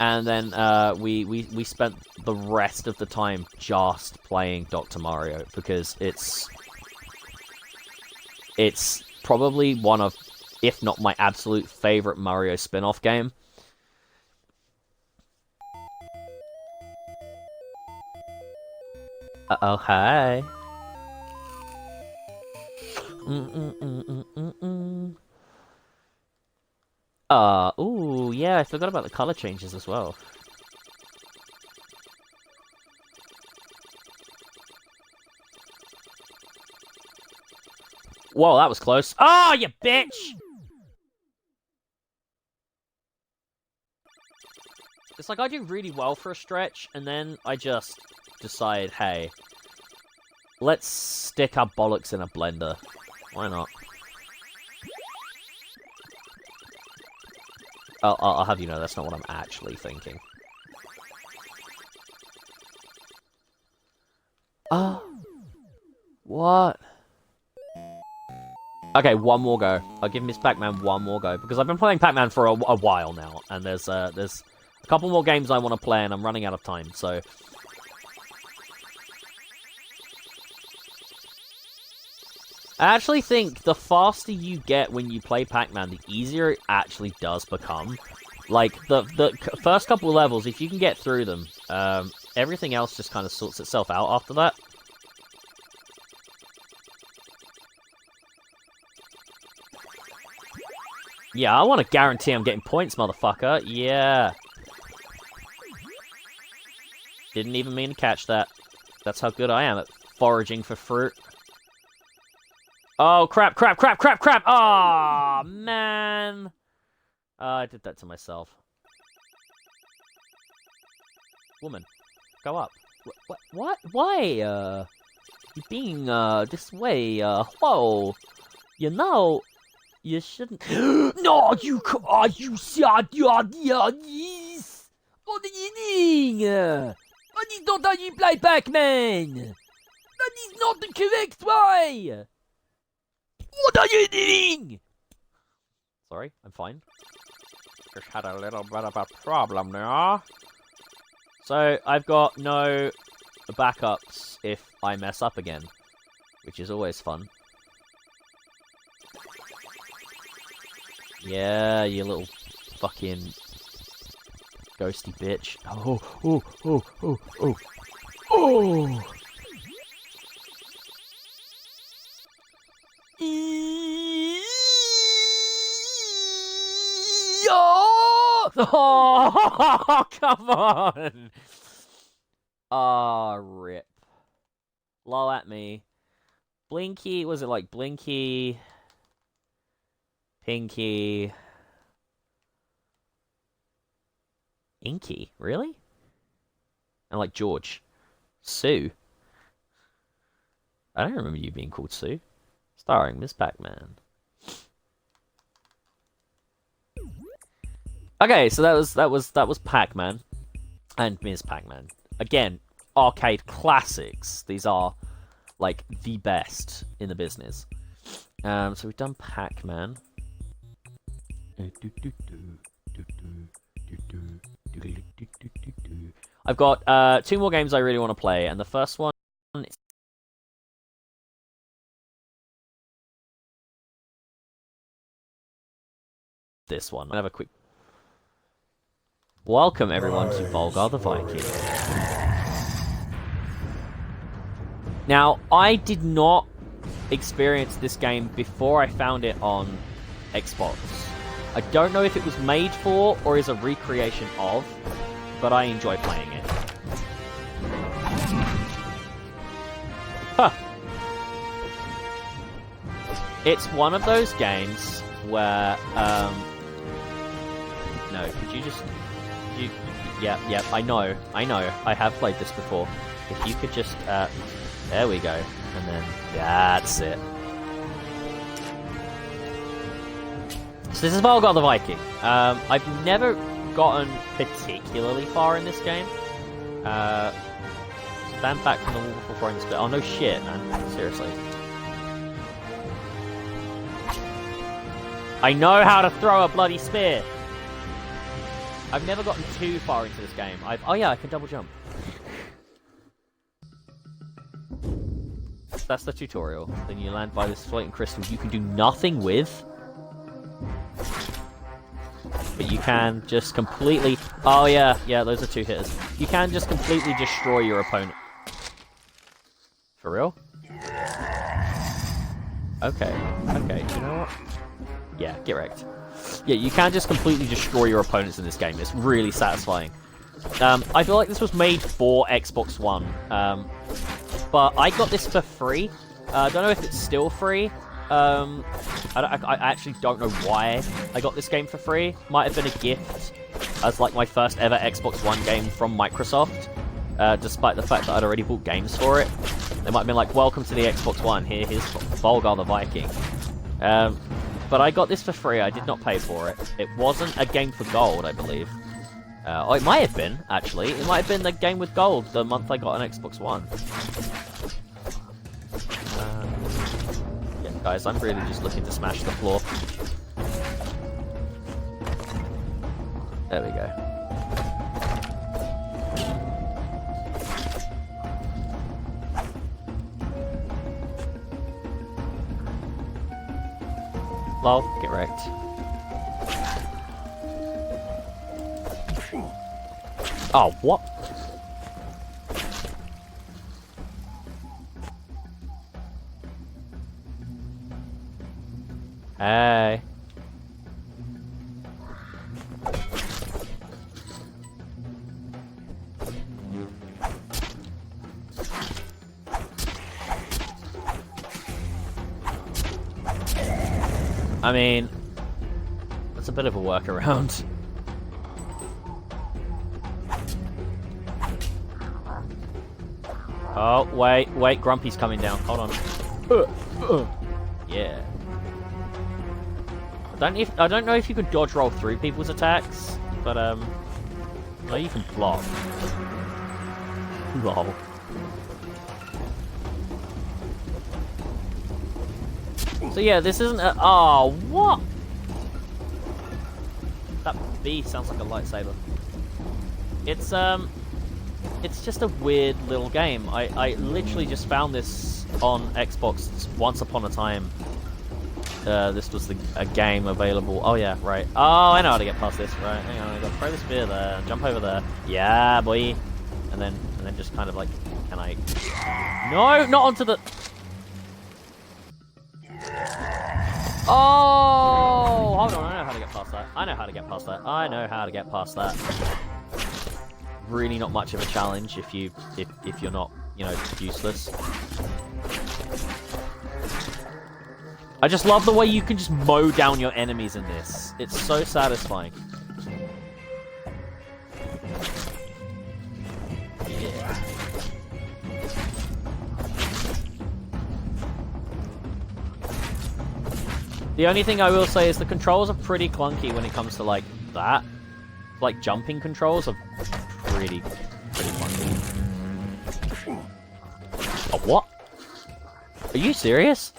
And then we spent the rest of the time just playing Dr. Mario. Because it's probably one of, if not my absolute favorite Mario spin-off game. Uh-oh, hi. Ooh, yeah, I forgot about the color changes as well. Whoa, that was close. Oh, you bitch! It's like I do really well for a stretch, and then I just decide, hey, let's stick our bollocks in a blender. Why not? I'll have you know, that's not what I'm actually thinking. Oh. What? Okay, one more go. I'll give Miss Pac-Man one more go, because I've been playing Pac-Man for a while now, and there's a couple more games I want to play, and I'm running out of time, so... I actually think the faster you get when you play Pac-Man, the easier it actually does become. Like, the first couple of levels, if you can get through them, everything else just kind of sorts itself out after that. Yeah, I want to guarantee I'm getting points, motherfucker. Yeah. Didn't even mean to catch that. That's how good I am at foraging for fruit. Oh, crap, crap, crap, crap, crap! Aw, man! I did that to myself. Woman, go up. What? Why, you being, this way, whoa. You know, you shouldn't... No, you sad, yes! What are you doing? That is not how you play Pac-Man! That is not the correct way! What are you doing? Sorry, I'm fine. Just had a little bit of a problem there. So, I've got no backups if I mess up again, which is always fun. Yeah, you little fucking ghosty bitch. Oh! Oh, come on! Ah, rip. Low at me. Blinky, was it like Blinky? Pinky? Inky? Really? And like George. Sue? I don't remember you being called Sue. Starring Miss Pac-Man. Okay, so that was Pac-Man and Ms. Pac-Man. Again, arcade classics. These are like the best in the business. So we've done Pac-Man. I've got 2 more games I really want to play, and the first one is this one. I'll have a quick... Welcome, everyone, to Volgar the Viking. Now, I did not experience this game before I found it on Xbox. I don't know if it was made for or is a recreation of, but I enjoy playing it. Huh. It's one of those games where, no, could you just... Yeah, I know. I have played this before. If you could just, there we go. And then, that's it. So this is Volgar the Viking. I've never gotten particularly far in this game. Stand back from the wall before throwing the spear. Oh, no shit, man. Seriously. I know how to throw a bloody spear! I've never gotten too far into this game. Oh yeah, I can double jump. That's the tutorial. Then you land by this floating crystal you can do nothing with. But you can just completely... Oh yeah, those are 2 hitters. You can just completely destroy your opponent. For real? Okay, you know what? Yeah, get wrecked. Yeah, you can just completely destroy your opponents in this game. It's really satisfying. I feel like this was made for Xbox One. But I got this for free. I don't know if it's still free. I actually don't know why I got this game for free. Might have been a gift as like my first ever Xbox One game from Microsoft. Despite the fact that I'd already bought games for it. They might have been like, welcome to the Xbox One. Here's Volgar the Viking. But I got this for free. I did not pay for it. It wasn't a game for gold, I believe. Oh, it might have been, actually. It might have been the game with gold the month I got an Xbox One. Yeah, guys, I'm really just looking to smash the floor. There we go. Lol, get wrecked. Oh, what? Hey. I mean, that's a bit of a workaround. Oh, wait, Grumpy's coming down. Hold on. Yeah. I don't know if you can dodge roll through people's attacks, but no, you can block. Lol. So yeah, this isn't a... Oh, what? That bee sounds like a lightsaber. It's just a weird little game. I literally just found this on Xbox once upon a time. This was a game available. Oh yeah, right. Oh, I know how to get past this. Right, hang on. I gotta throw the spear there. Jump over there. Yeah, boy. And then just kind of like, can I? No, not onto the. Oh, hold on. I know how to get past that. I know how to get past that. I know how to get past that. Really not much of a challenge if you're not, you know, useless. I just love the way you can just mow down your enemies in this. It's so satisfying. Yeah. The only thing I will say is the controls are pretty clunky when it comes to like that. Like jumping controls are pretty clunky. Oh, what? Are you serious?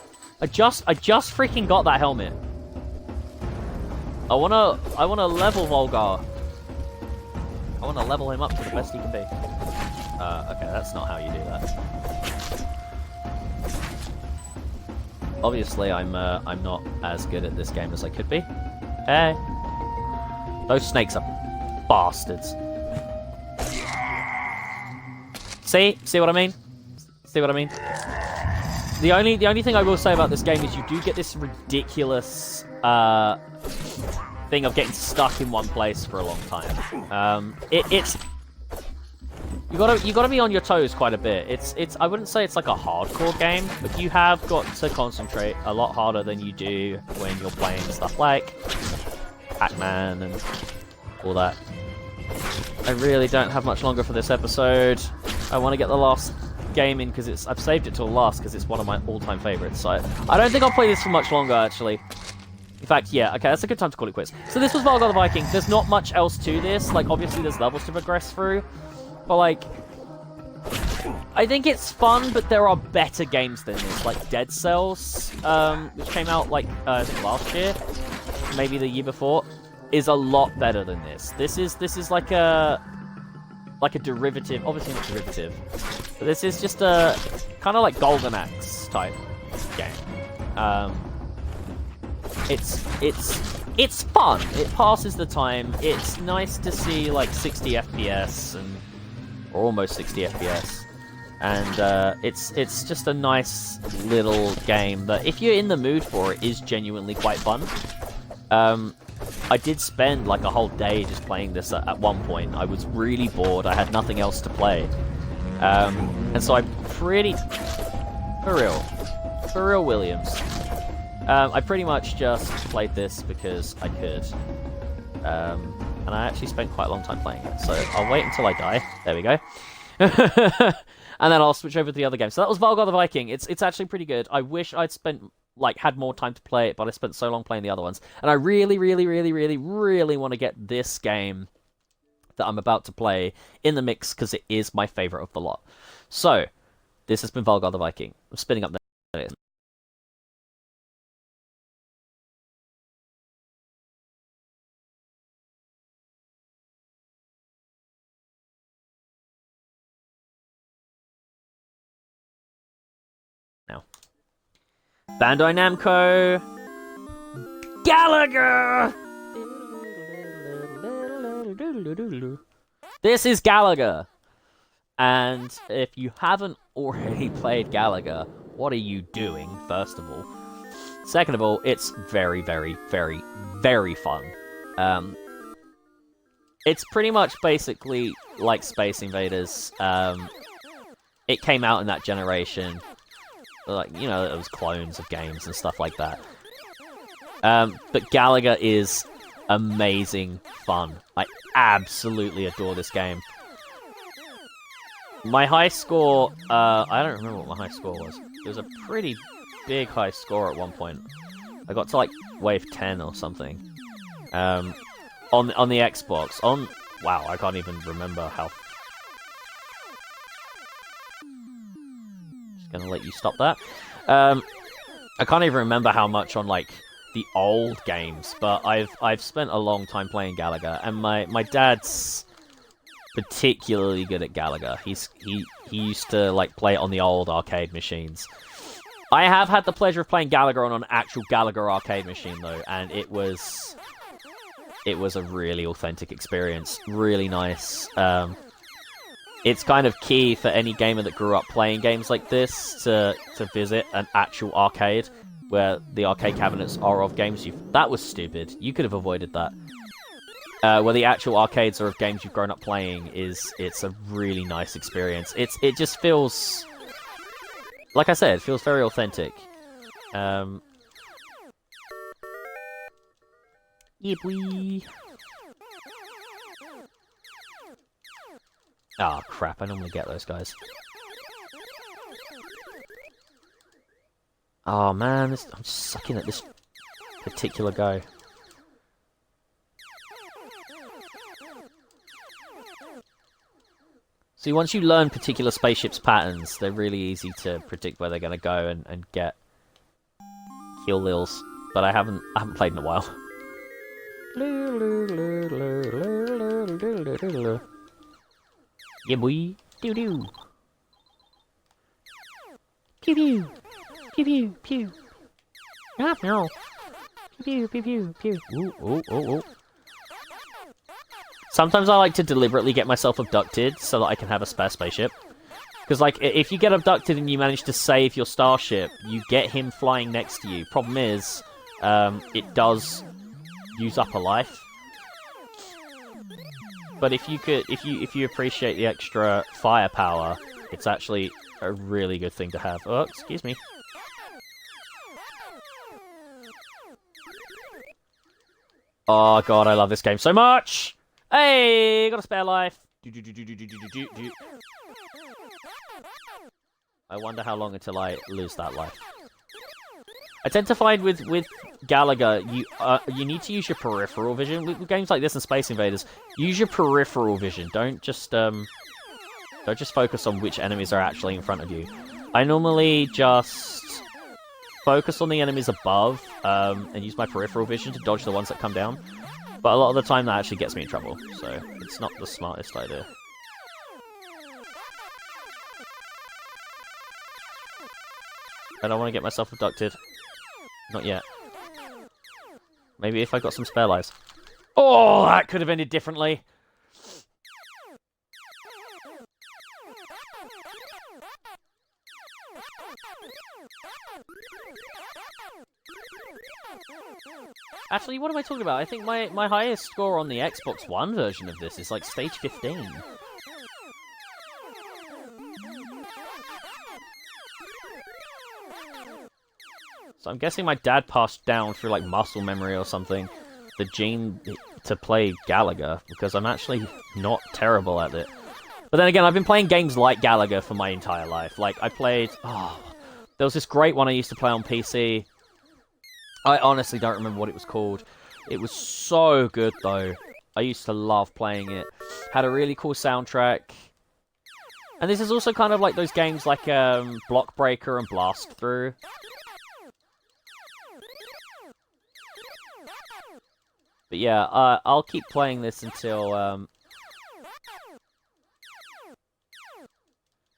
I just freaking got that helmet. I wanna level Volgar. I wanna level him up to the best he can be. Okay, that's not how you do that. Obviously, I'm not as good at this game as I could be. Hey, those snakes are bastards. See what I mean? See what I mean? The only thing I will say about this game is you do get this ridiculous thing of getting stuck in one place for a long time. It's you gotta be on your toes quite a bit. It's I wouldn't say it's like a hardcore game, but you have got to concentrate a lot harder than you do when you're playing stuff like Pac-Man and all that. I really don't have much longer for this episode. I want to get the last game in because I've saved it till last because it's one of my all-time favorites. So I don't think I'll play this for much longer, actually. In fact, yeah, okay, that's a good time to call it quits. So this was Valgar the Viking. There's not much else to this. Like, obviously there's levels to progress through, but like, I think it's fun, but there are better games than this, like Dead Cells, which came out like I think last year, maybe the year before, is a lot better than this. This is like a derivative, obviously not derivative, but this is just a kind of like Golden Axe type game. It's fun. It passes the time. It's nice to see like 60 FPS or almost 60 FPS, and it's just a nice little game that, if you're in the mood for it, is genuinely quite fun. I did spend like a whole day just playing this at one point. I was really bored. I had nothing else to play. And so I'm pretty... For real, Williams. I pretty much just played this because I could. And I actually spent quite a long time playing it. So I'll wait until I die. There we go. And then I'll switch over to the other game. So that was Valgar the Viking. It's actually pretty good. I wish I'd had more time to play it, but I spent so long playing the other ones. And I really want to get this game that I'm about to play in the mix, because it is my favorite of the lot. So, this has been Valgar the Viking. I'm spinning up there. Now. Bandai Namco. Gallagher! This is Gallagher! And if you haven't already played Gallagher, what are you doing, first of all? Second of all, it's very, very, very, very fun. It's pretty much basically like Space Invaders. It came out in that generation. Like, you know, it was clones of games and stuff like that. But Gallagher is amazing fun. I absolutely adore this game. My high score, I don't remember what my high score was. It was a pretty big high score at one point. I got to like wave 10 or something. On the Xbox. Wow, I can't even remember how. Just gonna let you stop that. I can't even remember how much on like the old games, but I've spent a long time playing Gallagher, and my dad's particularly good at Gallagher. He used to like play it on the old arcade machines. I have had the pleasure of playing Gallagher on an actual Gallagher arcade machine though, and it was a really authentic experience. Really nice. It's kind of key for any gamer that grew up playing games like this to visit an actual arcade where the arcade cabinets are of games that was stupid. You could have avoided that. Where the actual arcades are of games you've grown up playing it's a really nice experience. It just feels, like I said, it feels very authentic. Yeah, boy. Ah, crap! I normally get those guys. Oh man, I'm just sucking at this particular guy. See, once you learn particular spaceships' patterns, they're really easy to predict where they're going to go and get kill lils. But I haven't played in a while. Yeah, boy. Doo doo. Pew pew. Pew pew pew. Ah, no. Pew pew pew pew. Ooh, ooh, ooh, ooh. Sometimes I like to deliberately get myself abducted so that I can have a spare spaceship. Because, like, if you get abducted and you manage to save your starship, you get him flying next to you. Problem is, it does use up a life. But if you appreciate the extra firepower, it's actually a really good thing to have. Oh, excuse me. Oh god, I love this game so much! Hey, got a spare life. I wonder how long until I lose that life. I tend to find with Gallagher, you need to use your peripheral vision. With games like this and Space Invaders, use your peripheral vision. Don't just focus on which enemies are actually in front of you. I normally just focus on the enemies above and use my peripheral vision to dodge the ones that come down. But a lot of the time that actually gets me in trouble, so it's not the smartest idea. I don't want to get myself abducted. Not yet. Maybe if I got some spare lives. Oh, that could have ended differently. Actually, what am I talking about? I think my highest score on the Xbox One version of this is like stage 15. So I'm guessing my dad passed down through like muscle memory or something the gene to play Gallagher, because I'm actually not terrible at it. But then again, I've been playing games like Gallagher for my entire life. Like, I played... Oh, there was this great one I used to play on PC. I honestly don't remember what it was called. It was so good, though. I used to love playing it. Had a really cool soundtrack. And this is also kind of like those games like Block Breaker and Blast Through. But yeah, I'll keep playing this until...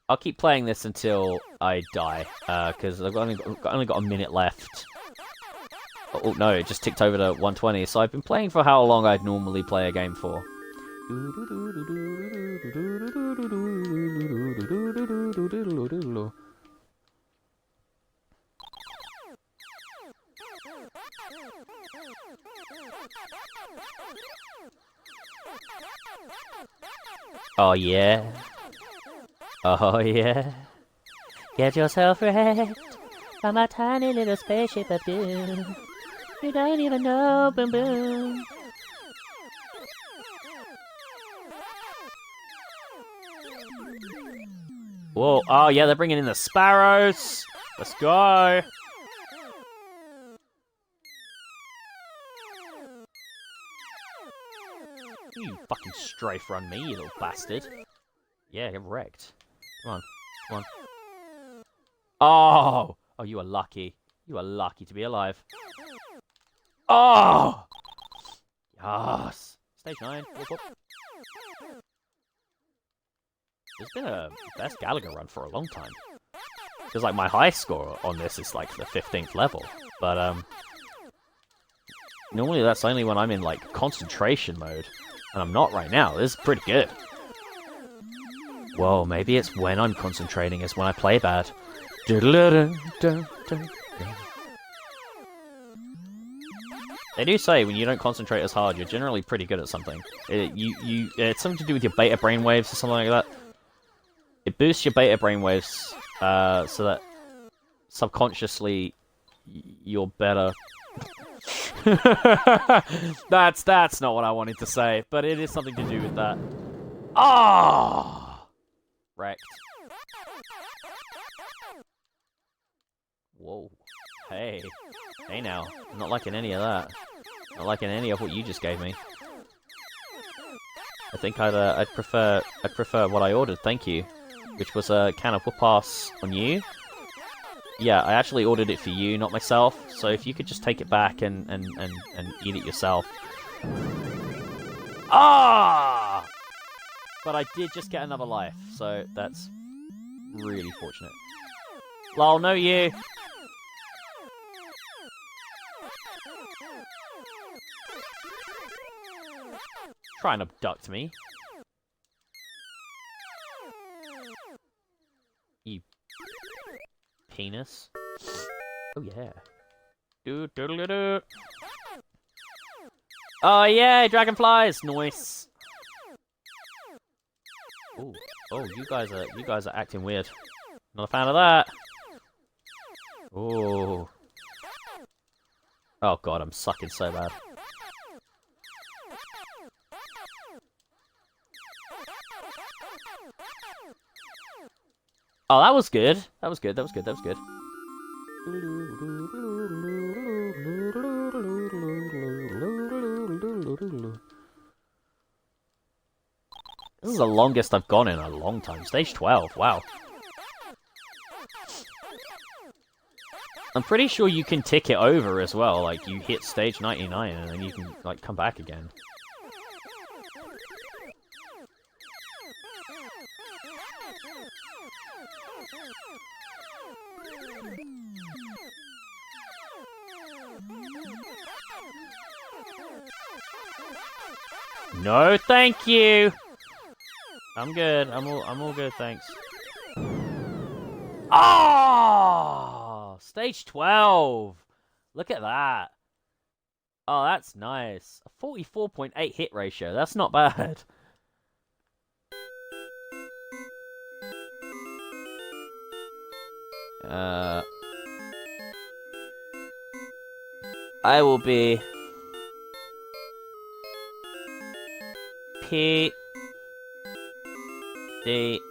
I'll keep playing this until I die, because I've only got a minute left. Oh no, it just ticked over to 120. So I've been playing for how long I'd normally play a game for. Oh yeah. Oh yeah. Get yourself wrecked by my tiny little spaceship of doom. You don't even know, boom boom. Whoa, oh yeah, they're bringing in the sparrows. Let's go. You fucking strafe run me, you little bastard. Yeah, get wrecked. Come on, come on. Oh! Oh, you are lucky. You are lucky to be alive. Oh! Yes! Stage 9. Whoop, whoop. It's been a best Gallagher run for a long time. Because, like, my high score on this is, like, the 15th level. But, normally that's only when I'm in, like, concentration mode. And I'm not right now. This is pretty good. Whoa, maybe it's when I'm concentrating is when I play bad. They do say when you don't concentrate as hard, you're generally pretty good at something. It's something to do with your beta brainwaves or something like that. It boosts your beta brainwaves so that subconsciously you're better. That's not what I wanted to say, but it is something to do with that. Ah! Oh! Wrecked. Whoa. Hey. Hey now. I'm not liking any of that. Not liking any of what you just gave me. I think I'd prefer what I ordered, thank you. Which was a can of whoop-ass on you. Yeah, I actually ordered it for you, not myself. So if you could just take it back and eat it yourself. Ah! But I did just get another life, so that's really fortunate. Lol, no you! Try and abduct me. You penis. Oh yeah. Do. Oh yeah, dragonflies! Nice. Ooh. Oh, you guys are acting weird. Not a fan of that. Ooh. Oh god, I'm sucking so bad. Oh, that was good. That was good. That was good. That was good. This is the longest I've gone in a long time. Stage 12. Wow. I'm pretty sure you can tick it over as well. Like, you hit stage 99 and then you can, like, come back again. No, thank you. I'm good. I'm all good, thanks. Oh, stage 12. Look at that. Oh, that's nice. A 44.8 hit ratio. That's not bad. I will be P D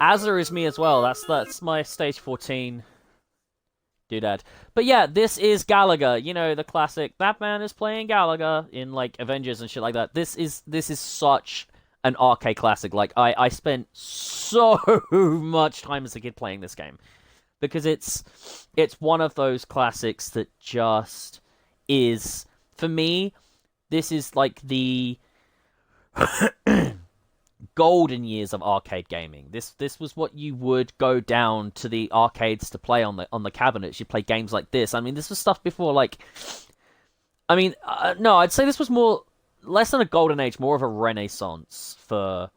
Azza is me as well. That's my stage 14 doodad. But yeah, this is Gallagher. You know, the classic Batman is playing Gallagher in like Avengers and shit like that. This is such an arcade classic. Like I spent so much time as a kid playing this game. Because it's one of those classics that just is, for me, this is like the golden years of arcade gaming. This was what you would go down to the arcades to play on the cabinets. You play games like this. I mean, this was stuff before like. I mean, no, I'd say this was more less than a golden age, more of a renaissance for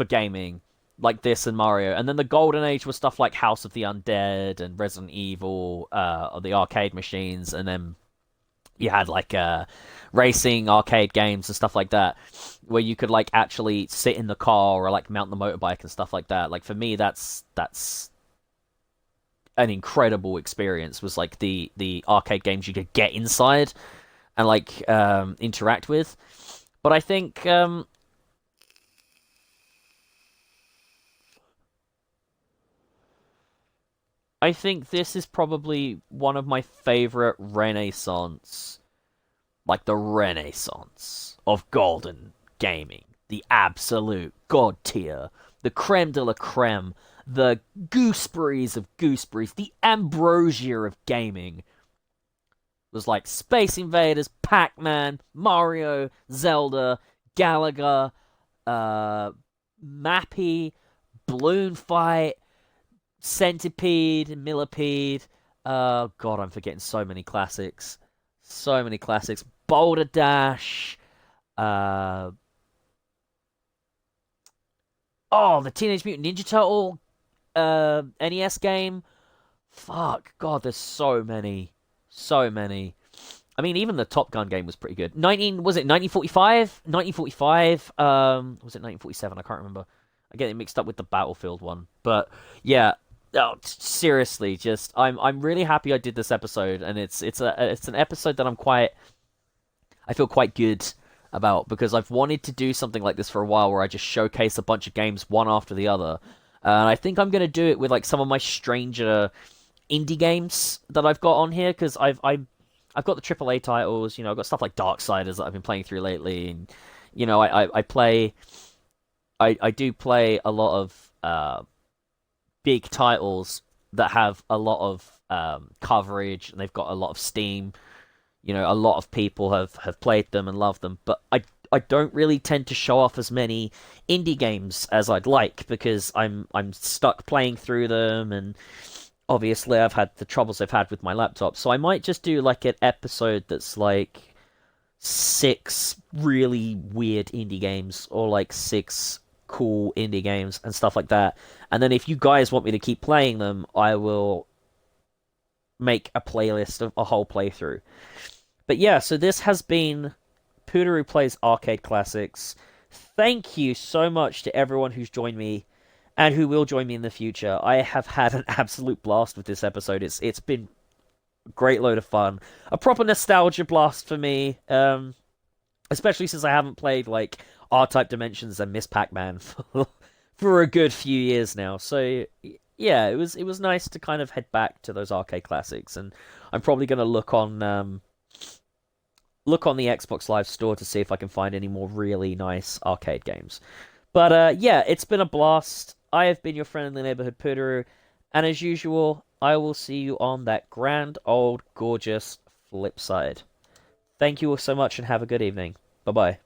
gaming like this and Mario. And then the golden age was stuff like House of the Undead and Resident Evil, on the arcade machines, and then you had like racing arcade games and stuff like that, where you could like actually sit in the car or like mount the motorbike and stuff like that. Like for me, that's an incredible experience. Was like the arcade games you could get inside and like interact with. But I think this is probably one of my favorite renaissance, like the renaissance of golden gaming, the absolute god tier, the creme de la creme, the gooseberries of gooseberries, the ambrosia of gaming. Was like Space Invaders, Pac-Man, Mario, Zelda, Galaga, uh, Mappy, Balloon Fight, Centipede, Millipede. Oh god, I'm forgetting so many classics. So many classics. Boulder Dash. Uh, oh, the Teenage Mutant Ninja Turtle NES game. Fuck, god, there's so many. So many. I mean, even the Top Gun game was pretty good. 1945? 1945? Was it 1947? I can't remember. I get it mixed up with the Battlefield one. But yeah, oh, seriously, just I'm really happy I did this episode, and it's an episode that I feel quite good about, because I've wanted to do something like this for a while, where I just showcase a bunch of games one after the other. And I think I'm gonna do it with like some of my stranger indie games that I've got on here, because I've got the AAA titles. You know, I've got stuff like Darksiders that I've been playing through lately, and you know, I do play a lot of big titles that have a lot of coverage, and they've got a lot of steam. You know, a lot of people have played them and loved them, but I don't really tend to show off as many indie games as I'd like, because I'm stuck playing through them, and obviously I've had the troubles I've had with my laptop. So I might just do like an episode that's like six really weird indie games, or like six cool indie games and stuff like that. And then if you guys want me to keep playing them, I will make a playlist of a whole playthrough. But yeah, so this has been Pooderoo Plays Arcade Classics. Thank you so much to everyone who's joined me and who will join me in the future. I have had an absolute blast with this episode. It's been a great load of fun. A proper nostalgia blast for me. Especially since I haven't played like R-Type Dimensions and Miss Pac-Man for a good few years now. So yeah, it was nice to kind of head back to those arcade classics, and I'm probably gonna look on the Xbox Live Store to see if I can find any more really nice arcade games. But yeah, it's been a blast. I have been your friend in the neighborhood, Pooderoo, and as usual, I will see you on that grand old gorgeous flip side. Thank you all so much, and have a good evening. Bye bye.